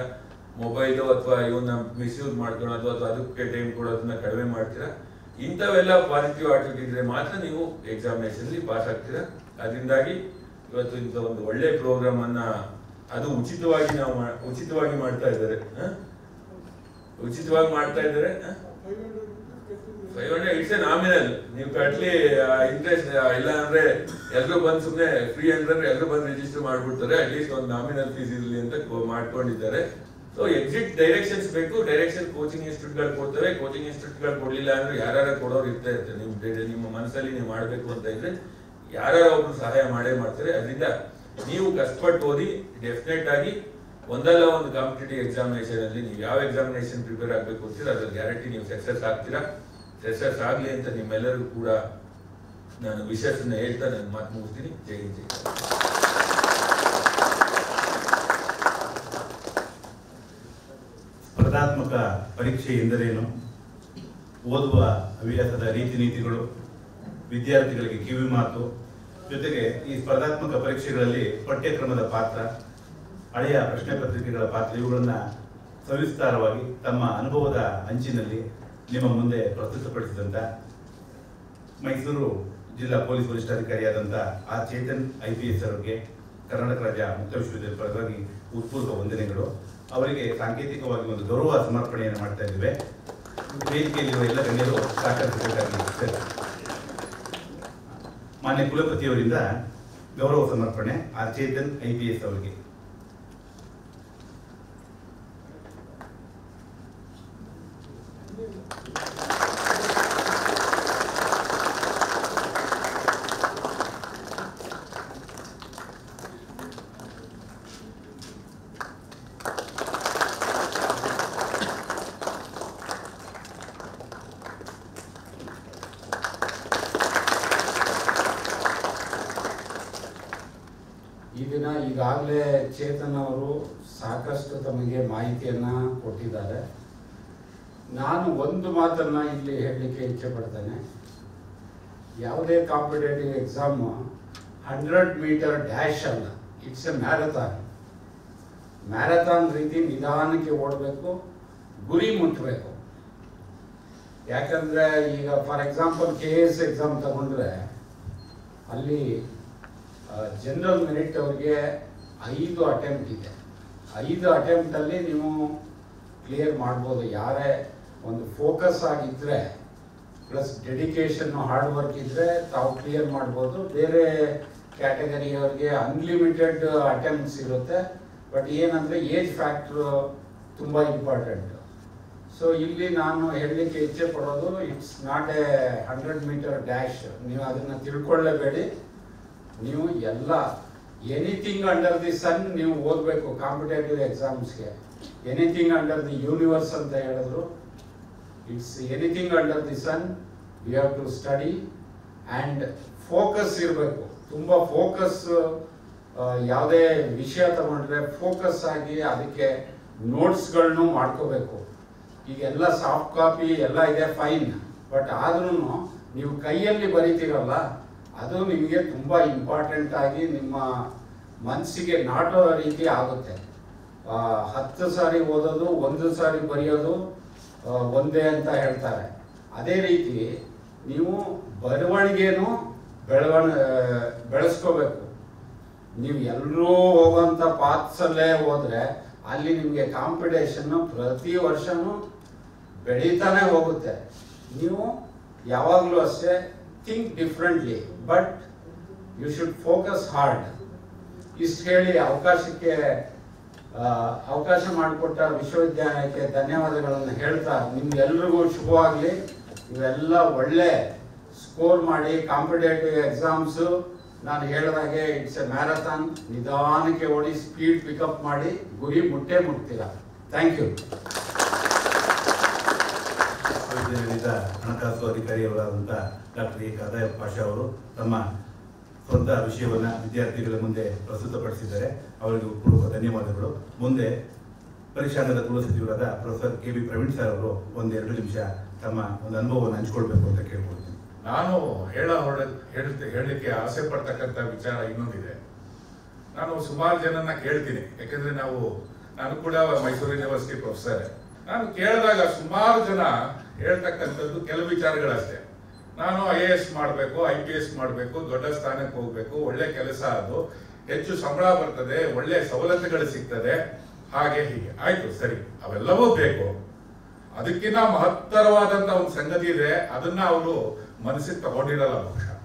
ಮೊಬೈಲು ಅಥವಾ ಇವನ್ನ ಮಿಸ್ಯೂಸ್ ಮಾಡ್ಕೊಳೋದು ಅಥವಾ ಅದಕ್ಕೆ ಟೈಮ್ ಕೊಡೋದನ್ನ ಕಡಿಮೆ ಮಾಡ್ತೀರಾ, ಇಂಥವೆಲ್ಲ ಪಾಸಿಟಿವ್ ಆಟಿಟ್ಯೂಡ್ ಇದ್ರೆ ಮಾತ್ರ ನೀವು ಎಕ್ಸಾಮಿನೇಷನ್ ಪಾಸ್ ಆಗ್ತೀರಾ. ಅದರಿಂದಾಗಿ ಇವತ್ತು ಇಂಥ ಒಂದು ಒಳ್ಳೆ ಪ್ರೋಗ್ರಾಮ್ ಅನ್ನ ಅದು ಉಚಿತವಾಗಿ ಮಾಡ್ತಾ ಇದ್ದಾರೆ. ಉಚಿತವಾಗಿ ಮಾಡ್ತಾ ಇದ್ದಾರೆ. 500 ಇಟ್ಸ್ ಎ ನಾಮಿನಲ್. ನೀವು ಕಟ್ಲಿ, ಇಂಟ್ರೆಸ್ಟ್ ಇಲ್ಲ ಅಂದ್ರೆ ಎಲ್ರು ಬಂದು ಸುಮ್ಮನೆ ಫ್ರೀ ಅಂದ್ರೆ ಎಲ್ರು ಬಂದು ರಿಜಿಸ್ಟರ್ ಮಾಡ್ಬಿಡ್ತಾರೆ. ಅಟ್ಲೀಸ್ಟ್ ಒಂದು ನಾಮಿನಲ್ ಫೀಸ್ ಇರಲಿ ಅಂತ ಮಾಡ್ಕೊಂಡಿದ್ದಾರೆ. ಸೊ ಎಕ್ಸಿಟ್ ಡೈರೆಕ್ಷನ್ಸ್ ಬೇಕು. ಡೈರೆಕ್ಷನ್ ಕೋಚಿಂಗ್ ಇನ್ಸ್ಟಿಟ್ಯೂಟ್ಗಳು ಕೊಡ್ತವೆ. ಕೋಚಿಂಗ್ ಇನ್ಸ್ಟಿಟ್ಯೂಟ್ಗಳು ಕೊಡ್ಲಿಲ್ಲ ಅಂದ್ರೆ ಯಾರು ಕೊಡೋರು ಇರ್ತಾ ಇರ್ತಾರೆ. ನಿಮ್ಮ ಮನಸ್ಸಲ್ಲಿ ನೀವು ಮಾಡಬೇಕು ಅಂತ ಇದ್ರೆ ಯಾರು ಒಬ್ರು ಸಹಾಯ ಮಾಡೇ ಮಾಡ್ತಾರೆ. ಅದರಿಂದ ನೀವು ಕಷ್ಟಪಟ್ಟು ಓದಿ ಡೆಫಿನೆಟ್ ಆಗಿ ಒಂದಲ್ಲ ಒಂದು ಕಾಂಪಿಟೇಟಿವ್ ಎಕ್ಸಾಮಿನೇಷನ್ ಅಲ್ಲಿ ನೀವು ಯಾವ ಎಕ್ಸಾಮಿನೇಷನ್ ಪ್ರಿಪೇರ್ ಆಗಬೇಕು ಅಂತೀರಾ ಅದ್ರ ಗ್ಯಾರಂಟಿ ನೀವು ಸಕ್ಸಸ್ ಆಗ್ತೀರಾ. ಸಕ್ಸಸ್ ಆಗ್ಲಿ ಅಂತ ನಿಮ್ಮೆಲ್ಲರಿಗೂ ಕೂಡ ನಾನು ವಿಶೇಷನ ಹೇಳ್ತಾ ನನ್ನ ಮಾತು ಮುಗಿಸ್ತೀನಿ. ಜೈ ಜೈ. ಸ್ಪರ್ಧಾತ್ಮಕ ಪರೀಕ್ಷೆ ಎಂದರೇನು, ಓದುವ ಹವ್ಯಾಸದ ರೀತಿ ನೀತಿಗಳು, ವಿದ್ಯಾರ್ಥಿಗಳಿಗೆ ಕಿವಿ ಮಾತು, ಜೊತೆಗೆ ಈ ಸ್ಪರ್ಧಾತ್ಮಕ ಪರೀಕ್ಷೆಗಳಲ್ಲಿ ಪಠ್ಯಕ್ರಮದ ಪಾತ್ರ, ಹಳೆಯ ಪ್ರಶ್ನೆ ಪತ್ರಿಕೆಗಳ ಪಾತ್ರ, ಇವುಗಳನ್ನ ಸವಿಸ್ತಾರವಾಗಿ ತಮ್ಮ ಅನುಭವದ ಅಂಚಿನಲ್ಲಿ ನಿಮ್ಮ ಮುಂದೆ ಪ್ರಸ್ತುತಪಡಿಸಿದಂಥ ಮೈಸೂರು ಜಿಲ್ಲಾ ಪೊಲೀಸ್ ವರಿಷ್ಠಾಧಿಕಾರಿಯಾದಂಥ ಆರ್ ಚೇತನ್ IPS ಅವರಿಗೆ ಕರ್ನಾಟಕ ರಾಜ್ಯ ಮುಕ್ತ ವಿಶ್ವವಿದ್ಯಾಲಯದ ಪರವಾಗಿ ಉತ್ಪೂರ್ವ ವಂದನೆಗಳು. ಅವರಿಗೆ ಸಾಂಕೇತಿಕವಾಗಿ ಒಂದು ಗೌರವ ಸಮರ್ಪಣೆಯನ್ನು ಮಾಡ್ತಾ ಇದ್ದೇವೆ. ವೇದಿಕೆಯಲ್ಲಿರುವ ಎಲ್ಲ ಗಣ್ಯರು ಸಹಕರಿಸಬೇಕಾಗಿ ಮಾನ್ಯ ಕುಲಪತಿಯವರಿಂದ ಗೌರವ ಸಮರ್ಪಣೆ ಆರ್ ಚೇತನ್ IPS ಅವರಿಗೆ. ಈ ದಿನ ಈಗಾಗಲೇ ಚೇತನ್ ಅವರು ಸಾಕಷ್ಟು ತಮಗೆ ಮಾಹಿತಿಯನ್ನು ಕೊಟ್ಟಿದ್ದಾರೆ. ನಾನು ಒಂದು ಮಾತನ್ನು ಇಲ್ಲಿ ಹೇಳಲಿಕ್ಕೆ ಇಚ್ಛೆ ಪಡ್ತೇನೆ. ಯಾವುದೇ ಕಾಂಪಿಟೇಟಿವ್ ಎಕ್ಸಾಮ್ 100 ಮೀಟರ್ ಡ್ಯಾಶ್ ಅಲ್ಲ, ಇಟ್ಸ್ ಎ ಮ್ಯಾರಥಾನ್. ಮ್ಯಾರಥಾನ್ ರೀತಿ ನಿಧಾನಕ್ಕೆ ಓಡಬೇಕು, ಗುರಿ ಮುಟ್ಟಬೇಕು. ಯಾಕಂದರೆ ಈಗ ಫಾರ್ ಎಕ್ಸಾಂಪಲ್ KS ಎಕ್ಸಾಮ್ ತಗೊಂಡ್ರೆ ಅಲ್ಲಿ ಜನರಲ್ ಮೆರಿಟ್ ಅವ್ರಿಗೆ 5 ಅಟೆಂಪ್ಟ್ ಇದೆ. 5 ಅಟೆಂಪ್ಟಲ್ಲಿ ನೀವು ಕ್ಲಿಯರ್ ಮಾಡ್ಬೋದು. ಯಾರೇ ಒಂದು ಫೋಕಸ್ ಆಗಿದ್ದರೆ ಪ್ಲಸ್ ಡೆಡಿಕೇಶನ್ ಹಾರ್ಡ್ ವರ್ಕ್ ಇದ್ದರೆ ತಾವು ಕ್ಲಿಯರ್ ಮಾಡ್ಬೋದು. ಬೇರೆ ಕ್ಯಾಟಗರಿಯವ್ರಿಗೆ ಅನ್ಲಿಮಿಟೆಡ್ ಅಟೆಂಪ್ಟ್ಸ್ ಇರುತ್ತೆ. ಬಟ್ ಏನಂದರೆ ಏಜ್ ಫ್ಯಾಕ್ಟ್ರು ತುಂಬ ಇಂಪಾರ್ಟೆಂಟ್. ಸೊ ಇಲ್ಲಿ ನಾನು ಹೇಳಲಿಕ್ಕೆ ಇಚ್ಛೆ ಪಡೋದು, it's not a 100 metre dash. ನೀವು ಅದನ್ನು ತಿಳ್ಕೊಳ್ಳೇಬೇಡಿ. ನೀವು ಎಲ್ಲ ಎನಿಥಿಂಗ್ ಅಂಡರ್ ದಿ ಸನ್ ನೀವು ಓದಬೇಕು ಕಾಂಪಿಟೇಟಿವ್ ಎಕ್ಸಾಮ್ಸ್ಗೆ. ಎನಿಥಿಂಗ್ ಅಂಡರ್ ದಿ ಯೂನಿವರ್ಸ್ ಅಂತ ಹೇಳಿದ್ರು. It's anything under the sun. You have to study and focus ಇರಬೇಕು. ತುಂಬ ಫೋಕಸ್ ಯಾವುದೇ ವಿಷಯ ತಗೊಂಡ್ರೆ ಫೋಕಸ್ ಆಗಿ ಅದಕ್ಕೆ ನೋಟ್ಸ್ಗಳನ್ನು ಮಾಡ್ಕೋಬೇಕು. ಈಗೆಲ್ಲ ಸಾಫ್ಟ್ ಕಾಪಿ ಎಲ್ಲ ಇದೆ, ಫೈನ್, ಬಟ್ ಆದ್ರೂ ನೀವು ಕೈಯಲ್ಲಿ ಬರೀತೀರಲ್ಲ ಅದು ನಿಮಗೆ ತುಂಬ ಇಂಪಾರ್ಟೆಂಟ್ ಆಗಿ ನಿಮ್ಮ ಮನಸ್ಸಿಗೆ ನಾಟೋ ರೀತಿ ಆಗುತ್ತೆ. 10 ಸಾರಿ ಓದೋದು 1 ಸಾರಿ ಬರೆಯೋದು ಒಂದೇ ಅಂತ ಹೇಳ್ತಾರೆ. ಅದೇ ರೀತಿ ನೀವು ಬರವಣಿಗೆನೂ ಬೆಳೆಸ್ಕೋಬೇಕು. ನೀವು ಎಲ್ಲರೂ ಹೋಗುವಂಥ ಪಾತ್ಸಲ್ಲೇ ಹೋದರೆ ಅಲ್ಲಿ ನಿಮಗೆ ಕಾಂಪಿಟೇಷನ್ನು ಪ್ರತಿ ವರ್ಷವೂ ಬೆಳೀತಾನೆ ಹೋಗುತ್ತೆ. ನೀವು ಯಾವಾಗಲೂ ಅಷ್ಟೇ think differently, but you should focus hard. ಇಷ್ಟು ಹೇಳಿ ಅವಕಾಶ ಮಾಡಿಕೊಟ್ಟ ವಿಶ್ವವಿದ್ಯಾಲಯಕ್ಕೆ ಧನ್ಯವಾದಗಳನ್ನು ಹೇಳ್ತಾ ನಿಮ್ಗೆಲ್ರಿಗೂ ಶುಭವಾಗಲಿ. ಇವೆಲ್ಲ ಒಳ್ಳೆ ಸ್ಕೋರ್ ಮಾಡಿ ಕಾಂಪಿಟೇಟಿವ್ ಎಕ್ಸಾಮ್ಸು ನಾನು ಹೇಳಿದಾಗೆ ಇಟ್ಸ್ ಎ ಮ್ಯಾರಥಾನ್. ನಿಧಾನಕ್ಕೆ ಓಡಿ ಸ್ಪೀಡ್ ಪಿಕಪ್ ಮಾಡಿ ಗುರಿ ಮುಟ್ತೀರಾ. Thank you. ವಿಶ್ವವಿದ್ಯಾಲಯದ ಹಣಕಾಸು ಅಧಿಕಾರಿಯವರಾದಂಥ ಡಾಕ್ಟರ್ ಎ ಖಾದರ್ ಪಾಷಾ ಅವರು ತಮ್ಮ ಸ್ವಂತ ವಿಷಯವನ್ನು ವಿದ್ಯಾರ್ಥಿಗಳ ಮುಂದೆ ಪ್ರಸ್ತುತಪಡಿಸಿದ್ದಾರೆ. ಅವರಿಗೆ ಪೂರ್ವಕ ಧನ್ಯವಾದಗಳು. ಮುಂದೆ ಪರೀಕ್ಷಾಂಗದ ಕುಲಸಚಿವರಾದ professor K B Praveen sir ಅವರು 1-2 ನಿಮಿಷ ತಮ್ಮ ಒಂದು ಅನುಭವವನ್ನು ಹಂಚಿಕೊಳ್ಬೇಕು ಅಂತ ಕೇಳ್ಕೊಳ್ತೀನಿ. ನಾನು ಹೇಳಲಿಕ್ಕೆ ಆಸೆ ಪಡ್ತಕ್ಕಂಥ ವಿಚಾರ ಇನ್ನೊಂದಿದೆ. ನಾನು ಸುಮಾರು ಜನನ್ನ ಕೇಳ್ತೀನಿ, ಯಾಕೆಂದ್ರೆ ನಾನು ಕೂಡ ಮೈಸೂರು ಯೂನಿವರ್ಸಿಟಿ ಪ್ರೊಫೆಸರ್. ನಾನು ಕೇಳಿದಾಗ ಸುಮಾರು ಜನ ಹೇಳ್ತಕ್ಕಂಥದ್ದು ಕೆಲವು ವಿಚಾರಗಳಷ್ಟೇ. ನಾನು IAS ಮಾಡಬೇಕು, IPS ಮಾಡಬೇಕು, ದೊಡ್ಡ ಸ್ಥಾನಕ್ಕೆ ಹೋಗ್ಬೇಕು, ಒಳ್ಳೆ ಕೆಲಸ, ಅದು ಹೆಚ್ಚು ಸಂಬಳ ಬರ್ತದೆ, ಒಳ್ಳೆ ಸವಲತ್ತುಗಳು ಸಿಗ್ತದೆ, ಹಾಗೆ ಹೀಗೆ. ಆಯ್ತು, ಸರಿ, ಅವೆಲ್ಲವೂ ಬೇಕು. ಅದಕ್ಕಿಂತ ಮಹತ್ತರವಾದಂತ ಒಂದು ಸಂಗತಿ ಇದೆ, ಅದನ್ನ ಅವರು ಮನಸ್ಸಿಗೆ ತಗೊಂಡಿರಲ್ಲ ಬಹುಶಃ.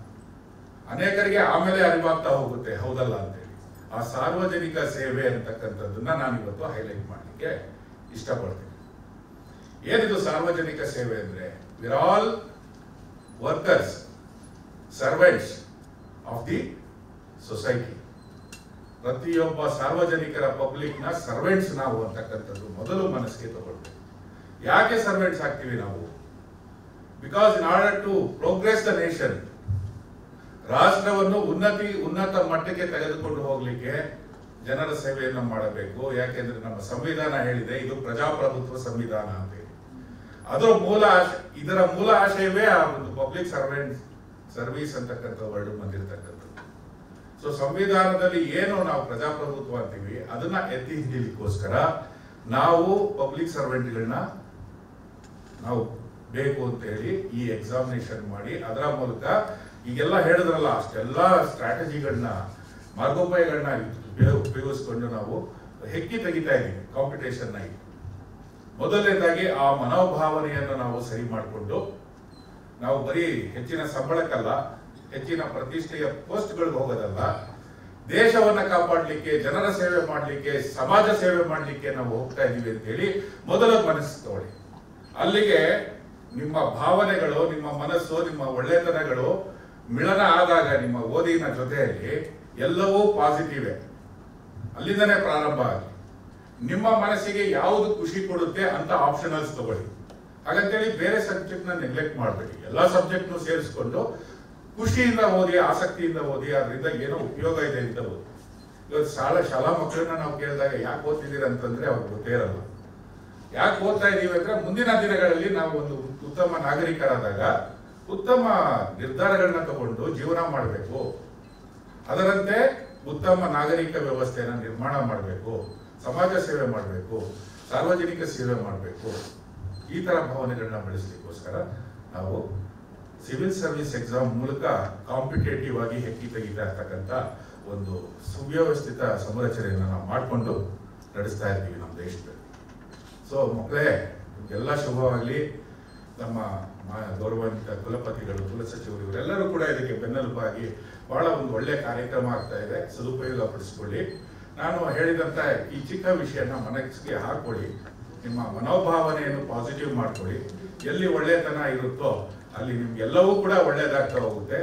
ಅನೇಕರಿಗೆ ಆಮೇಲೆ ಅರಿವಾಗ್ತಾ ಹೋಗುತ್ತೆ, ಹೌದಲ್ಲ ಅಂತೇಳಿ. ಆ ಸಾರ್ವಜನಿಕ ಸೇವೆ ಅಂತಕ್ಕಂಥದ್ದನ್ನ ನಾನು ಇವತ್ತು ಹೈಲೈಟ್ ಮಾಡಲಿಕ್ಕೆ ಇಷ್ಟಪಡ್ತೀನಿ. ಏನಿದು ಸಾರ್ವಜನಿಕ ಸೇವೆ ಅಂದ್ರೆ, we're all workers, servants of the society. ಪ್ರತಿಯೊಬ್ಬ ಸಾರ್ವಜನಿಕರ ಪಬ್ಲಿಕ್ನ ಸರ್ವೆಂಟ್ಸ್ ನಾವು ಅಂತಕ್ಕಂಥದ್ದು ಮೊದಲು ಮನಸ್ಸಿಗೆ ತಗೊಳ್ಬೇಕು. ಯಾಕೆ ಸರ್ವೆಂಟ್ಸ್ ಆಗ್ತೀವಿ ನಾವು? Because in order to progress the nation, ರಾಷ್ಟ್ರವನ್ನು ಉನ್ನತ ಮಟ್ಟಕ್ಕೆ ತೆಗೆದುಕೊಂಡು ಹೋಗ್ಲಿಕ್ಕೆ ಜನರ ಸೇವೆಯನ್ನು ಮಾಡಬೇಕು. ಯಾಕೆಂದ್ರೆ ನಮ್ಮ ಸಂವಿಧಾನ ಹೇಳಿದೆ, ಇದು ಪ್ರಜಾಪ್ರಭುತ್ವ ಸಂವಿಧಾನ ಅಂತೇಳಿ. ಇದರ ಮೂಲ ಆಶಯವೇ ಆ ಒಂದು ಪಬ್ಲಿಕ್ ಸರ್ವಿಸ್ ಅಂತಕ್ಕಂಥ ವರ್ಡ್ ಬಂದಿರತಕ್ಕಂಥದ್ದು. ಸೊ ಸಂವಿಧಾನದಲ್ಲಿ ಏನು ನಾವು ಪ್ರಜಾಪ್ರಭುತ್ವ ಅಂತೀವಿ ಅದನ್ನ ಎತ್ತಿ ಹಿಡಿಯಲಿಕ್ಕೋಸ್ಕರ ನಾವು ಪಬ್ಲಿಕ್ ಸರ್ವೆಂಟ್ಗಳನ್ನ ನಾವು ಬೇಕು ಅಂತ ಹೇಳಿ ಈ ಎಕ್ಸಾಮಿನೇಷನ್ ಮಾಡಿ ಅದರ ಮೂಲಕ ಈಗೆಲ್ಲ ಹೇಳಿದ್ರಲ್ಲ ಅಷ್ಟೆಲ್ಲ ಸ್ಟ್ರಾಟಜಿಗಳನ್ನ, ಮಾರ್ಗೋಪಾಯಗಳನ್ನ ಉಪಯೋಗಿಸ್ಕೊಂಡು ನಾವು ಹೆಕ್ಕಿ ತೆಗಿತಾ ಇದ್ದೀವಿ ಕಾಂಪಿಟೇಷನ್ ಆಗಿ. ಮೊದಲನೇದಾಗಿ ಆ ಮನೋಭಾವನೆಯನ್ನು ನಾವು ಸರಿ ಮಾಡಿಕೊಂಡು ನಾವು ಬರೀ ಹೆಚ್ಚಿನ ಸಂಬಳಕ್ಕಲ್ಲ, ಹೆಚ್ಚಿನ ಪ್ರತಿಷ್ಠೆಯ ಪೋಸ್ಟ್ಗಳಿಗೆ ಹೋಗೋದಲ್ಲ, ದೇಶವನ್ನ ಕಾಪಾಡಲಿಕ್ಕೆ, ಜನರ ಸೇವೆ ಮಾಡಲಿಕ್ಕೆ, ಸಮಾಜ ಸೇವೆ ಮಾಡಲಿಕ್ಕೆ ನಾವು ಹೋಗ್ತಾ ಇದೀವಿ ಅಂತ ಹೇಳಿ ಮೊದಲ ಮನಸ್ಸು ತಗೊಳ್ಳಿ. ಅಲ್ಲಿಗೆ ನಿಮ್ಮ ಭಾವನೆಗಳು, ನಿಮ್ಮ ಮನಸ್ಸು, ನಿಮ್ಮ ಒಳ್ಳೆತನಗಳು ಮಿಳನ ಆದಾಗ ನಿಮ್ಮ ಓದಿನ ಜೊತೆಯಲ್ಲಿ ಎಲ್ಲವೂ ಪಾಸಿಟಿವ್, ಅಲ್ಲಿಂದನೇ ಪ್ರಾರಂಭ ಆಗಿ ನಿಮ್ಮ ಮನಸ್ಸಿಗೆ ಯಾವುದು ಖುಷಿ ಕೊಡುತ್ತೆ ಅಂತ ಆಪ್ಷನಲ್ಸ್ ತಗೊಳ್ಳಿ. ಹಾಗಂತೇಳಿ ಬೇರೆ ಸಬ್ಜೆಕ್ಟ್ ನ ನೆಗ್ಲೆಕ್ಟ್ ಮಾಡಬೇಡಿ. ಎಲ್ಲಾ ಸಬ್ಜೆಕ್ಟ್ ಸೇರಿಸ್ಕೊಂಡು ಖುಷಿಯಿಂದ ಓದಿ, ಆಸಕ್ತಿಯಿಂದ ಓದಿ, ಅದರಿಂದ ಏನೋ ಉಪಯೋಗ ಇದೆ ಅಂತ ಓದಿ. ಇವತ್ತು ಶಾಲಾ ಮಕ್ಕಳನ್ನ ನಾವು ಕೇಳಿದಾಗ ಯಾಕೆ ಓದ್ತಿದ್ದೀರ ಅಂತಂದ್ರೆ ಅವ್ರಿಗೆ ಗೊತ್ತೇ ಇರಲ್ಲ. ಯಾಕೆ ಓದ್ತಾ ಇದೀವಿ ಅಂದ್ರೆ ಮುಂದಿನ ದಿನಗಳಲ್ಲಿ ನಾವು ಒಂದು ಉತ್ತಮ ನಾಗರಿಕರಾದಾಗ ಉತ್ತಮ ನಿರ್ಧಾರಗಳನ್ನ ತಗೊಂಡು ಜೀವನ ಮಾಡಬೇಕು, ಅದರಂತೆ ಉತ್ತಮ ನಾಗರಿಕ ವ್ಯವಸ್ಥೆಯನ್ನ ನಿರ್ಮಾಣ ಮಾಡಬೇಕು, ಸಮಾಜ ಸೇವೆ ಮಾಡಬೇಕು, ಸಾರ್ವಜನಿಕ ಸೇವೆ ಮಾಡಬೇಕು. ಈ ತರ ಭಾವನೆಗಳನ್ನ ಬೆಳೆಸಲಿಕ್ಕೋಸ್ಕರ ನಾವು ಸಿವಿಲ್ ಸರ್ವಿಸ್ ಎಕ್ಸಾಮ್ ಮೂಲಕ ಕಾಂಪಿಟೇಟಿವ್ ಆಗಿ ಹೆಕ್ಕಿ ತೆಗಿತಾ ಇರ್ತಕ್ಕಂಥ ಒಂದು ಸುವ್ಯವಸ್ಥಿತ ಸಂರಚನೆಯನ್ನು ನಾವು ಮಾಡಿಕೊಂಡು ನಡೆಸ್ತಾ ಇರ್ತೀವಿ ನಮ್ಮ ದೇಶದಲ್ಲಿ. ಸೊ ಮಕ್ಕಳೇ, ಎಲ್ಲ ಶುಭವಾಗಲಿ. ನಮ್ಮ ಗೌರವಾನ್ವಿತ ಕುಲಪತಿಗಳು, ಕುಲಸಚಿವರು ಇವರೆಲ್ಲರೂ ಕೂಡ ಇದಕ್ಕೆ ಬೆನ್ನೆಲುಬಾಗಿ ಬಹಳ ಒಂದು ಒಳ್ಳೆ ಕಾರ್ಯಕ್ರಮ ಆಗ್ತಾ ಇದೆ, ಸದುಪಯೋಗ ಪಡಿಸ್ಕೊಳ್ಳಿ. ನಾನು ಹೇಳಿದಂತ ಈ ಚಿಕ್ಕ ವಿಷಯನ ಮನಸ್ಸಿಗೆ ಹಾಕೊಳ್ಳಿ, ನಿಮ್ಮ ಮನೋಭಾವನೆಯನ್ನು ಪಾಸಿಟಿವ್ ಮಾಡ್ಕೊಳ್ಳಿ. ಎಲ್ಲಿ ಒಳ್ಳೆತನ ಇರುತ್ತೋ ಅಲ್ಲಿ ನಿಮ್ಗೆಲ್ಲವೂ ಕೂಡ ಒಳ್ಳೇದಾಗ್ತಾ ಹೋಗುತ್ತೆ.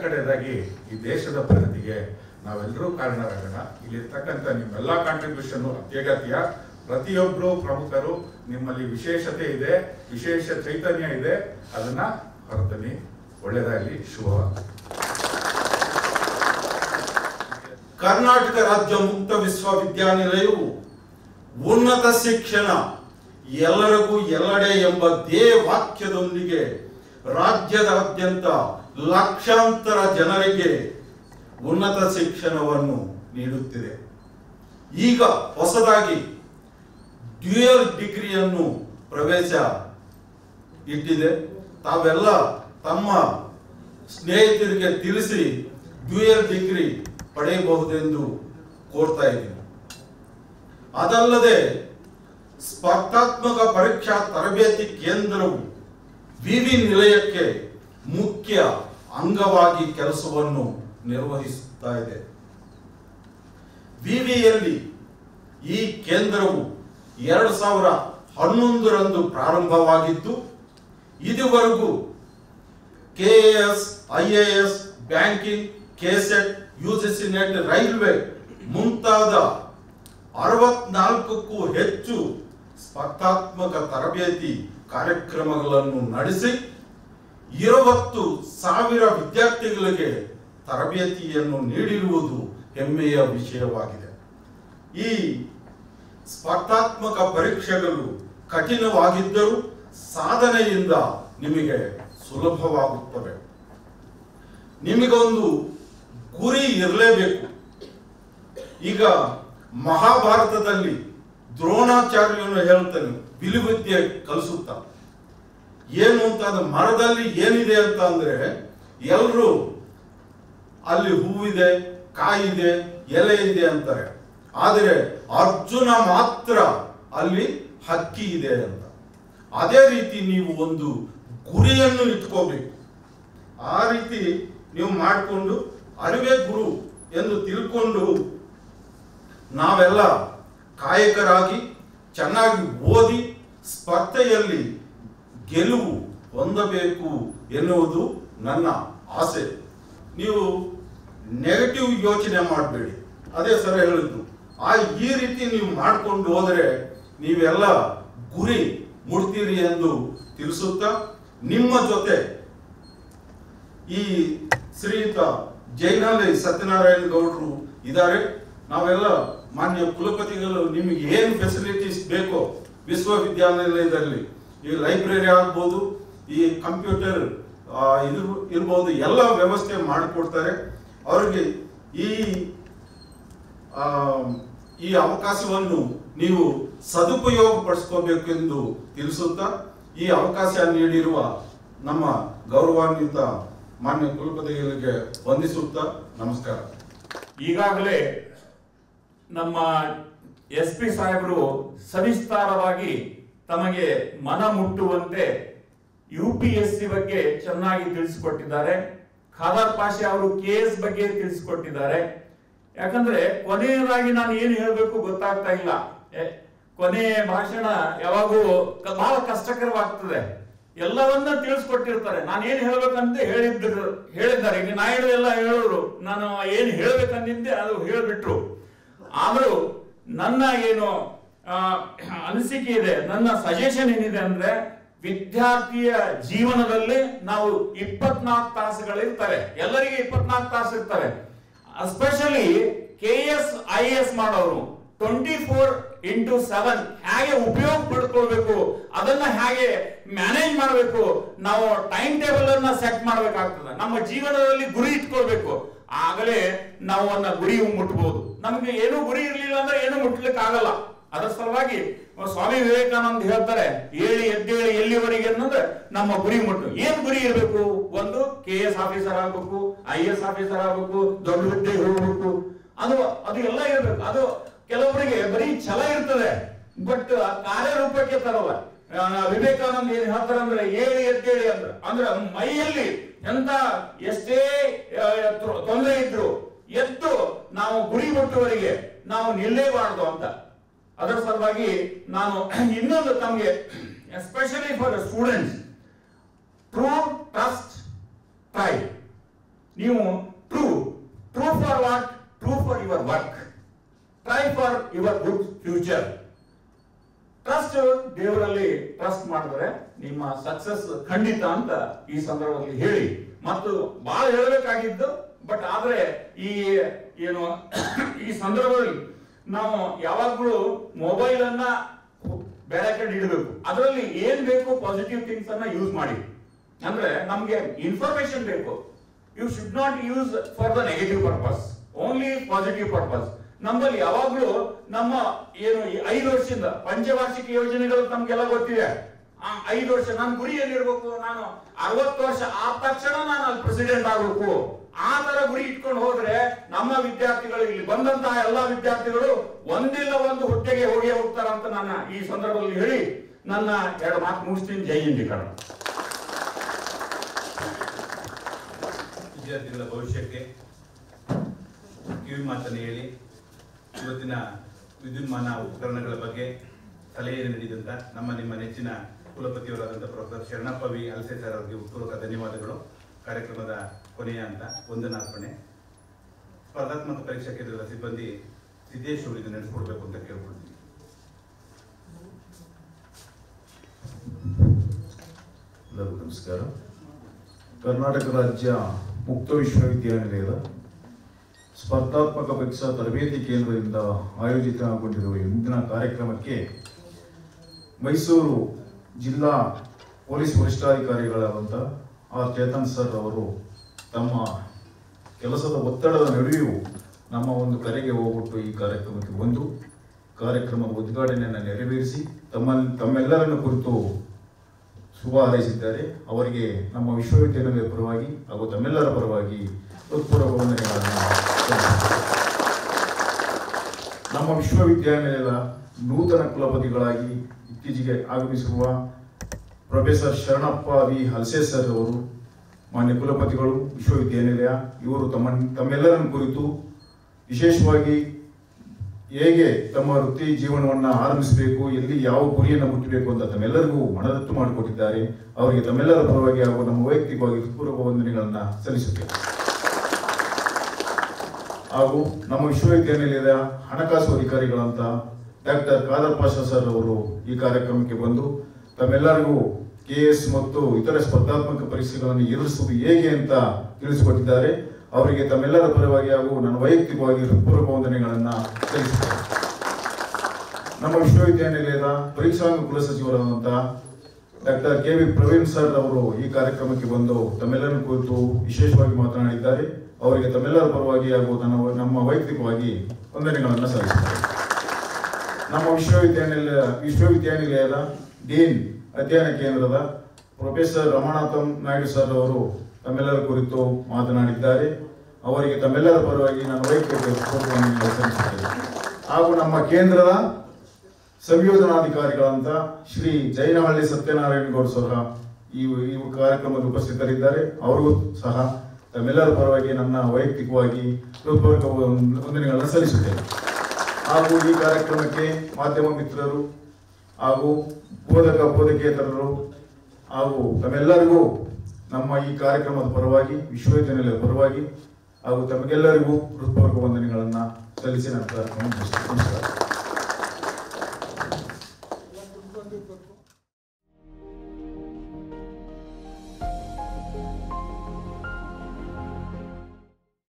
ಕಡೆಯದಾಗಿ ಈ ದೇಶದ ಪ್ರಗತಿಗೆ ನಾವೆಲ್ಲರೂ ಕಾರಣರಾಗೋಣ. ಇಲ್ಲಿರ್ತಕ್ಕಂಥ ನಿಮ್ಮೆಲ್ಲ ಕಾಂಟ್ರಿಬ್ಯೂಷನ್ ಅತ್ಯಗತ್ಯ. ಪ್ರತಿಯೊಬ್ಬರು ಪ್ರಮುಖರು, ನಿಮ್ಮಲ್ಲಿ ವಿಶೇಷತೆ ಇದೆ, ವಿಶೇಷ ಚೈತನ್ಯ ಇದೆ, ಅದನ್ನ ಹೊರತನ್ನಿ. ಒಳ್ಳೆಯದಾಗಲಿ, ಶುಭವಾಗಲಿ. ಕರ್ನಾಟಕ ರಾಜ್ಯ ಮುಕ್ತ ವಿಶ್ವವಿದ್ಯಾನಿಲಯವು ಉನ್ನತ ಶಿಕ್ಷಣ ಎಲ್ಲರಿಗೂ ಎಲ್ಲೆಡೆ ಎಂಬ ಧ್ಯೇಯ ವಾಕ್ಯದೊಂದಿಗೆ ರಾಜ್ಯದಾದ್ಯಂತ ಲಕ್ಷಾಂತರ ಜನರಿಗೆ ಉನ್ನತ ಶಿಕ್ಷಣವನ್ನು ನೀಡುತ್ತಿದೆ. ಈಗ ಹೊಸದಾಗಿ ಡ್ಯೂಯಲ್ ಡಿಗ್ರಿಯನ್ನು ಪ್ರವೇಶ ಇಟ್ಟಿದೆ. ತಾವೆಲ್ಲ ತಮ್ಮ ಸ್ನೇಹಿತರಿಗೆ ತಿಳಿಸಿ ಡ್ಯೂಯಲ್ ಡಿಗ್ರಿ ಪಡೆಯಬಹುದೆಂದು ಕೋರ್ತಾ ಇದ್ದೀನಿ. ಅದಲ್ಲದೆ ಸ್ಪರ್ಧಾತ್ಮಕ ಪರೀಕ್ಷಾ ತರಬೇತಿ ಕೇಂದ್ರವು ವಿವಿ ನಿಲಯಕ್ಕೆ ಮುಖ್ಯ ಅಂಗವಾಗಿ ಕೆಲಸವನ್ನು ನಿರ್ವಹಿಸುತ್ತಾ ಇದೆ. ವಿವಿಯಲ್ಲಿ ಈ ಕೇಂದ್ರವು 2011ರಂದು ಪ್ರಾರಂಭವಾಗಿದ್ದು ಇದುವರೆಗೂ KAS, IAS, banking, KSET, UGC net, railway ಮುಂತಾದ 64ಕ್ಕೂ ಹೆಚ್ಚು ಸ್ಪರ್ಧಾತ್ಮಕ ತರಬೇತಿ ಕಾರ್ಯಕ್ರಮಗಳನ್ನು ನಡೆಸಿ 20,000 ವಿದ್ಯಾರ್ಥಿಗಳಿಗೆ ತರಬೇತಿಯನ್ನು ನೀಡಿರುವುದು ಹೆಮ್ಮೆಯ ವಿಷಯವಾಗಿದೆ. ಈ ಸ್ಪರ್ಧಾತ್ಮಕ ಪರೀಕ್ಷೆಗಳು ಕಠಿಣವಾಗಿದ್ದರೂ ಸಾಧನೆಯಿಂದ ನಿಮಗೆ ಸುಲಭವಾಗುತ್ತವೆ. ನಿಮಗೊಂದು ಗುರಿ ಇರಲೇಬೇಕು. ಈಗ ಮಹಾಭಾರತದಲ್ಲಿ ದ್ರೋಣಾಚಾರ್ಯನು ಹೇಳ್ತಾನೆ, ವಿಲುವಿದ್ಯೆ ಕಲಿಸುತ್ತ ಏನು ಅಂತ, ಅದು ಮರದಲ್ಲಿ ಏನಿದೆ ಅಂತ ಅಂದ್ರೆ ಎಲ್ಲರೂ ಅಲ್ಲಿ ಹೂವಿದೆ, ಕಾಯಿದೆ, ಎಲೆ ಇದೆ ಅಂತಾರೆ. ಆದರೆ ಅರ್ಜುನ ಮಾತ್ರ ಅಲ್ಲಿ ಹಕ್ಕಿ ಇದೆ ಅಂತ. ಅದೇ ರೀತಿ ನೀವು ಒಂದು ಗುರಿಯನ್ನು ಇಟ್ಕೋಬೇಕು. ಆ ರೀತಿ ನೀವು ಮಾಡಿಕೊಂಡು ಅರಿವೇ ಗುರು ಎಂದು ತಿಳ್ಕೊಂಡು ನಾವೆಲ್ಲ ಕಾಯಕರಾಗಿ ಚೆನ್ನಾಗಿ ಓದಿ ಸ್ಪರ್ಧೆಯಲ್ಲಿ ಗೆಲುವು ಹೊಂದಬೇಕು ಎನ್ನುವುದು ನನ್ನ ಆಸೆ. ನೀವು ನೆಗೆಟಿವ್ ಯೋಚನೆ ಮಾಡಬೇಡಿ. ಅದೇ ಸರ್ ಹೇಳಿದ್ದು, ಈ ರೀತಿ ನೀವು ಮಾಡಿಕೊಂಡು ಹೋದರೆ ನೀವೆಲ್ಲ ಗುರಿ ಮುಡ್ತೀರಿ ಎಂದು ತಿಳಿಸುತ್ತಾ, ನಿಮ್ಮ ಜೊತೆ ಈ ಶ್ರೀಯುತ ಜೈನಲ್ಲಿ ಸತ್ಯನಾರಾಯಣ ಗೌಡರು ಇದ್ದಾರೆ. ನಾವೆಲ್ಲ ಮಾನ್ಯ ಕುಲಪತಿಗಳು ನಿಮಗೆ ಏನು ಫೆಸಿಲಿಟೀಸ್ ಬೇಕೋ ವಿಶ್ವವಿದ್ಯಾನಿಲಯದಲ್ಲಿ, ಈ ಲೈಬ್ರರಿ ಆಗ್ಬೋದು, ಈ ಕಂಪ್ಯೂಟರ್ ಇರ್ಬೋದು, ಎಲ್ಲ ವ್ಯವಸ್ಥೆ ಮಾಡಿಕೊಡ್ತಾರೆ. ಅವರಿಗೆ ಈ ಅವಕಾಶವನ್ನು ನೀವು ಸದುಪಯೋಗ ಪಡಿಸ್ಕೋಬೇಕೆಂದು ತಿಳಿಸುತ್ತಾ, ಈ ಅವಕಾಶ ನೀಡಿರುವ ನಮ್ಮ ಗೌರವಾನ್ವಿತ ಮಾನ್ಯ ಕುಲಪತಿಗಳಿಗೆ ವಂದಿಸುತ್ತಾ ನಮಸ್ಕಾರ. ಈಗಾಗಲೇ ನಮ್ಮ SP ಸಾಹೇಬರು ಸವಿಸ್ತಾರವಾಗಿ ತಮಗೆ ಮನ ಮುಟ್ಟುವಂತೆ UPSC ಬಗ್ಗೆ ಚೆನ್ನಾಗಿ ತಿಳಿಸಿಕೊಟ್ಟಿದ್ದಾರೆ. ಖಾದರ್ ಪಾಷಾ ಅವರು KS ಬಗ್ಗೆ ತಿಳಿಸಿಕೊಟ್ಟಿದ್ದಾರೆ. ಯಾಕಂದ್ರೆ ಕೊನೆಯದಾಗಿ ನಾನು ಏನು ಹೇಳಬೇಕು ಗೊತ್ತಾಗ್ತಾ ಇಲ್ಲ. ಕೊನೆ ಭಾಷಣ ಯಾವಾಗೂ ಬಹಳ ಕಷ್ಟಕರವಾಗ್ತದೆ. ಎಲ್ಲವನ್ನ ತಿಳಿಸ್ಕೊಟ್ಟಿರ್ತಾರೆ. ನಾನು ಏನ್ ಹೇಳ್ಬೇಕಂತ ಹೇಳಿದ್ದಾರೆ. ಈಗ ನಾಯ್ಡು ಎಲ್ಲ ಹೇಳೋರು, ನಾನು ಏನ್ ಹೇಳ್ಬೇಕಂದಿದ್ದೆ ಅದು ಹೇಳ್ಬಿಟ್ರು. ಆದ್ರೂ ನನ್ನ ಏನು ಅನಿಸಿಕೆ ಇದೆ, ನನ್ನ ಸಜೆಷನ್ ಏನಿದೆ ಅಂದ್ರೆ, ವಿದ್ಯಾರ್ಥಿಯ ಜೀವನದಲ್ಲಿ ನಾವು 24 ತಾಸುಗಳಿರ್ತವೆ. ಎಲ್ಲರಿಗೆ 24 ತಾಸು ಇರ್ತವೆ. ಎಸ್ಪೆಷಲಿ KS IAS ಮಾಡೋರು 24/7 ಹೇಗೆ ಉಪಯೋಗ ಪಡ್ಕೊಳ್ಬೇಕು, ಅದನ್ನ ಹೇಗೆ ಮ್ಯಾನೇಜ್ ಮಾಡಬೇಕು, ನಾವು ಟೈಮ್ ಟೇಬಲ್ ಅನ್ನ ಸೆಟ್ ಮಾಡಬೇಕಾಗ್ತದೆ. ನಮ್ಮ ಜೀವನದಲ್ಲಿ ಗುರಿ ಇಟ್ಕೊಳ್ಬೇಕು. ಆಗಲೇ ನಾವು ಅನ್ನ ಗುರಿ ಮುಟ್ಟಬಹುದು. ನಮ್ಗೆ ಏನೂ ಗುರಿ ಇರ್ಲಿಲ್ಲ ಅಂದ್ರೆ ಏನು ಮುಟ್ಲಿಕ್ಕೆ ಆಗಲ್ಲ. ಅದರ ಸಲುವಾಗಿ ಸ್ವಾಮಿ ವಿವೇಕಾನಂದ ಹೇಳ್ತಾರೆ, ಏಳಿ ಎದ್ದೇಳಿ ಎಲ್ಲಿವರೆಗೆ ಅನ್ನೋದು ನಮ್ಮ ಗುರಿ ಮುಟ್ಟು. ಏನ್ ಗುರಿ ಇರಬೇಕು? ಒಂದು KS ಆಫೀಸರ್ ಆಗ್ಬೇಕು, IAS ಆಫೀಸರ್ ಆಗ್ಬೇಕು, ದೊಡ್ಡ ಹುದ್ದೆಗೆ ಹೋಗ್ಬೇಕು, ಅದು ಎಲ್ಲ ಇರ್ಬೇಕು. ಅದು ಕೆಲವರಿಗೆ ಬರೀ ಛಲ ಇರ್ತದೆ, ಬಟ್ ಕಾರ್ಯರೂಪಕ್ಕೆ ತರಲ್ಲ. ವಿವೇಕಾನಂದ ಏನ್ ಹೇಳ್ತಾರೆ ಅಂದ್ರೆ, ಏಳಿ ಎದ್ದೇಳಿ ಅಂದ್ರೆ ಮೈಯಲ್ಲಿ ಎಂತ ಎಷ್ಟೇ ತೊಂದರೆ ಇದ್ರು ಎದ್ದು ನಾವು ಗುರಿ ಮುಟ್ಟುವವರೆಗೆ ನಾವು ನಿಲ್ಲೇಬಾರ್ದು ಅಂತ. ಅದರ ಸಲುವಾಗಿ ನಾನು ಇನ್ನೊಂದು ತಮಗೆ, especially for students, true, trust, try. ನೀವು true for what? True for your work, try for your good future. Trust, ದೇವರಲ್ಲಿ ಟ್ರಸ್ಟ್ ಮಾಡಿದ್ರೆ ನಿಮ್ಮ ಸಕ್ಸಸ್ ಖಂಡಿತ ಅಂತ ಈ ಸಂದರ್ಭದಲ್ಲಿ ಹೇಳಿ. ಮತ್ತು ಬಹಳ ಹೇಳಬೇಕಾಗಿದ್ದು, ಬಟ್ ಆದ್ರೆ ಈ ಏನು ಈ ಸಂದರ್ಭದಲ್ಲಿ ನಾವು ಯಾವಾಗಲೂ ಮೊಬೈಲ್ ಅನ್ನ ಬೇರೆ ಕಡೆ ಇಡಬೇಕು. ಅದರಲ್ಲಿ ಏನ್ ಬೇಕು ಪಾಸಿಟಿವ್ ಥಿಂಗ್ಸ್ ಅನ್ನ ಯೂಸ್ ಮಾಡಿ. ಅಂದ್ರೆ ನಮ್ಗೆ ಇನ್ಫಾರ್ಮೇಶನ್ ಬೇಕು. You should not use for the negative purpose, only positive purpose. ನಮ್ಮಲ್ಲಿ ಯಾವಾಗ್ಲೂ ನಮ್ಮ ಏನು 5 ವರ್ಷದಿಂದ ಪಂಚವಾರ್ಷಿಕ ಯೋಜನೆಗಳು ತಮ್ಗೆಲ್ಲ ಗೊತ್ತಿದೆ. 5 ವರ್ಷ ನನ್ನ ಗುರಿ ಏನಿರ್ಬೇಕು, ನಾನು 60 ವರ್ಷ ಆದ ತಕ್ಷಣ ನಾನು ಅಲ್ಲಿ ಪ್ರೆಸಿಡೆಂಟ್ ಆಗಬೇಕು, ಆ ತರ ಗುರಿ ಇಟ್ಕೊಂಡು ಹೋದ್ರೆ ನಮ್ಮ ವಿದ್ಯಾರ್ಥಿಗಳು, ಇಲ್ಲಿ ಬಂದಂತಹ ಎಲ್ಲಾ ವಿದ್ಯಾರ್ಥಿಗಳು ಒಂದಿಲ್ಲ ಒಂದು ಹುದ್ದೆಗೆ ಹೋಗ್ತಾರಂತ ನನ್ನ ಈ ಸಂದರ್ಭದಲ್ಲಿ ಹೇಳಿ ನನ್ನ 2 ಮಾತು ಮುಗಿಸ್ತೀನಿ. ಜೈ ಹಿಂದ್ ಕನ್ನಡ. ವಿದ್ಯಾರ್ಥಿಗಳ ಭವಿಷ್ಯಕ್ಕೆ ಕಿವಿ ಮಾತನ್ನು ಹೇಳಿ ಇವತ್ತಿನ ವಿದ್ಯುನ್ಮಾನ ಉಪಕರಣಗಳ ಬಗ್ಗೆ ಸಲಹೆ ನೀಡಿದಂತ ನಿಮ್ಮ ನೆಚ್ಚಿನ ಕುಲಪತಿಯವರಾದಂಥ ಪ್ರೊಫೆಸರ್ ಶರಣಪ್ಪ ವಿ ಹಲಸೆ ಸರ್ ಅವರಿಗೆ ಪೂರ್ವಕ ಧನ್ಯವಾದಗಳು. ಕಾರ್ಯಕ್ರಮದ ಕೊನೆಯ ಹಂತ ವಂದನಾರ್ಪಣೆ. ಸ್ಪರ್ಧಾತ್ಮಕ ಪರೀಕ್ಷಾ ಕೇಂದ್ರದ ಸಿಬ್ಬಂದಿ ಸಿದ್ದೇಶ್ ಅವರಿಗೆ ನಡೆಸಿಕೊಡ್ಬೇಕು ಅಂತ ಕೇಳ್ಕೊಳ್ತೀನಿ. ಎಲ್ಲರಿಗೂ ನಮಸ್ಕಾರ. ಕರ್ನಾಟಕ ರಾಜ್ಯ ಮುಕ್ತ ವಿಶ್ವವಿದ್ಯಾನಿಲಯದ ಸ್ಪರ್ಧಾತ್ಮಕ ಪರೀಕ್ಷಾ ತರಬೇತಿ ಕೇಂದ್ರದಿಂದ ಆಯೋಜಿತಗೊಂಡಿರುವ ಇಂದಿನ ಕಾರ್ಯಕ್ರಮಕ್ಕೆ ಮೈಸೂರು ಜಿಲ್ಲಾ ಪೊಲೀಸ್ ವರಿಷ್ಠಾಧಿಕಾರಿಗಳಾದಂಥ ಆರ್ ಚೇತನ್ ಸರ್ ಅವರು ತಮ್ಮ ಕೆಲಸದ ಒತ್ತಡದ ನಡುವೆಯೂ ನಮ್ಮ ಒಂದು ಕರೆಗೆ ಹೋಗ್ಬಿಟ್ಟು ಈ ಕಾರ್ಯಕ್ರಮಕ್ಕೆ ಬಂದು ಕಾರ್ಯಕ್ರಮದ ಉದ್ಘಾಟನೆಯನ್ನು ನೆರವೇರಿಸಿ ತಮ್ಮೆಲ್ಲರನ್ನು ಕುರಿತು ಶುಭ ಹಾರೈಸಿದ್ದಾರೆ. ಅವರಿಗೆ ನಮ್ಮ ವಿಶ್ವವಿದ್ಯಾನಿಲಯದ ಪರವಾಗಿ ಹಾಗೂ ತಮ್ಮೆಲ್ಲರ ಪರವಾಗಿ ಹೃತ್ಪೂರ್ವಕ ವಂದನೆಗಳನ್ನು. ನಮ್ಮ ವಿಶ್ವವಿದ್ಯಾನಿಲಯದ ನೂತನ ಕುಲಪತಿಗಳಾಗಿ ಇತ್ತೀಚೆಗೆ ಆಗಮಿಸಿರುವ ಪ್ರೊಫೆಸರ್ ಶರಣಪ್ಪ ವಿ ಹಲಸೆ ಸರ್ ಅವರು ಮಾನ್ಯ ಕುಲಪತಿಗಳು ವಿಶ್ವವಿದ್ಯಾನಿಲಯ, ಇವರು ತಮ್ಮೆಲ್ಲರನ್ನು ಕುರಿತು ವಿಶೇಷವಾಗಿ ಹೇಗೆ ತಮ್ಮ ವೃತ್ತಿ ಜೀವನವನ್ನು ಆರಂಭಿಸಬೇಕು, ಎಲ್ಲಿ ಯಾವ ಗುರಿಯನ್ನು ಮುಟ್ಟಬೇಕು ಅಂತ ತಮ್ಮೆಲ್ಲರಿಗೂ ಮನದಟ್ಟು ಮಾಡಿಕೊಟ್ಟಿದ್ದಾರೆ. ಅವರಿಗೆ ತಮ್ಮೆಲ್ಲರ ಪರವಾಗಿ ಹಾಗೂ ನಮ್ಮ ವೈಯಕ್ತಿಕವಾಗಿ ಹೃತ್ಪೂರ್ವಕ ವಂದನೆಗಳನ್ನು ಸಲ್ಲಿಸುತ್ತೇವೆ. ಹಾಗೂ ನಮ್ಮ ವಿಶ್ವವಿದ್ಯಾನಿಲಯದ ಹಣಕಾಸು ಅಧಿಕಾರಿಗಳಂತ ಡಾಕ್ಟರ್ ಖಾದರ್ ಪಾಷಾ ಸರ್ ಅವರು ಈ ಕಾರ್ಯಕ್ರಮಕ್ಕೆ ಬಂದು ತಮ್ಮೆಲ್ಲರಿಗೂ KS ಮತ್ತು ಇತರ ಸ್ಪರ್ಧಾತ್ಮಕ ಪರೀಕ್ಷೆಗಳನ್ನು ಎದುರಿಸುವುದು ಹೇಗೆ ಅಂತ ತಿಳಿಸಿಕೊಟ್ಟಿದ್ದಾರೆ. ಅವರಿಗೆ ತಮ್ಮೆಲ್ಲರ ಪರವಾಗಿ ಹಾಗೂ ನನ್ನ ವೈಯಕ್ತಿಕವಾಗಿ ಹೃತ್ಪೂರ್ವಕ ವಂದನೆಗಳನ್ನು ಸಲ್ಲಿಸುತ್ತೇನೆ. ನಮ್ಮ ವಿಶ್ವವಿದ್ಯಾನಿಲಯದ ಪರೀಕ್ಷಾಂಗ ಕುಲಸಚಿವರಾದಂಥ ಡಾಕ್ಟರ್ KV ಪ್ರವೀಣ್ ಸರ್ ಅವರು ಈ ಕಾರ್ಯಕ್ರಮಕ್ಕೆ ಬಂದು ತಮ್ಮೆಲ್ಲರ ಕುರಿತು ವಿಶೇಷವಾಗಿ ಮಾತನಾಡಿದ್ದಾರೆ. ಅವರಿಗೆ ತಮ್ಮೆಲ್ಲರ ಪರವಾಗಿ ಹಾಗೂ ನಮ್ಮ ವೈಯಕ್ತಿಕವಾಗಿ ವಂದನೆಗಳನ್ನು ಸಲ್ಲಿಸುತ್ತೇವೆ. ನಮ್ಮ ವಿಶ್ವವಿದ್ಯಾನಿಲಯದ ಡೀನ್ ಅಧ್ಯಯನ ಕೇಂದ್ರದ ಪ್ರೊಫೆಸರ್ ರಮಾನಾಥಂ ನಾಯ್ಡು ಸರ್ ಅವರು ತಮ್ಮೆಲ್ಲರ ಕುರಿತು ಮಾತನಾಡಿದ್ದಾರೆ. ಅವರಿಗೆ ತಮ್ಮೆಲ್ಲರ ಪರವಾಗಿ ನನ್ನ ವೈಯಕ್ತಿಕ ವಂದನೆಗಳನ್ನು ಸಲ್ಲಿಸುತ್ತೇವೆ. ಹಾಗೂ ನಮ್ಮ ಕೇಂದ್ರದ ಸಂಯೋಜನಾಧಿಕಾರಿಗಳಂತ ಶ್ರೀ ಜೈನಹಳ್ಳಿ ಸತ್ಯನಾರಾಯಣ ಗೌಡ ಸಹ ಈ ಕಾರ್ಯಕ್ರಮದಲ್ಲಿ ಉಪಸ್ಥಿತರಿದ್ದಾರೆ. ಅವರಿಗೂ ಸಹ ತಮ್ಮೆಲ್ಲರ ಪರವಾಗಿ ನನ್ನ ವೈಯಕ್ತಿಕವಾಗಿ ಹೃತ್ಪೂರ್ವಕ ವಂದನೆಗಳನ್ನು ಸಲ್ಲಿಸುತ್ತೇನೆ. ಹಾಗೂ ಈ ಕಾರ್ಯಕ್ರಮಕ್ಕೆ ಮಾಧ್ಯಮ ಮಿತ್ರರು ಹಾಗೂ ಬೋಧಕೇತರರು ಹಾಗೂ ತಮ್ಮೆಲ್ಲರಿಗೂ ನಮ್ಮ ಈ ಕಾರ್ಯಕ್ರಮದ ಪರವಾಗಿ ವಿಶ್ವವಿದ್ಯಾನಿಲಯದ ಪರವಾಗಿ ಹಾಗೂ ತಮಗೆಲ್ಲರಿಗೂ ಹೃತ್ಪೂರ್ವಕ ವಂದನೆಗಳನ್ನು ಸಲ್ಲಿಸಿ ನನ್ನ ಕಾರ್ಯಕ್ರಮ ಮುಗಿಸ್ತೇನೆ. ನಮಸ್ಕಾರ.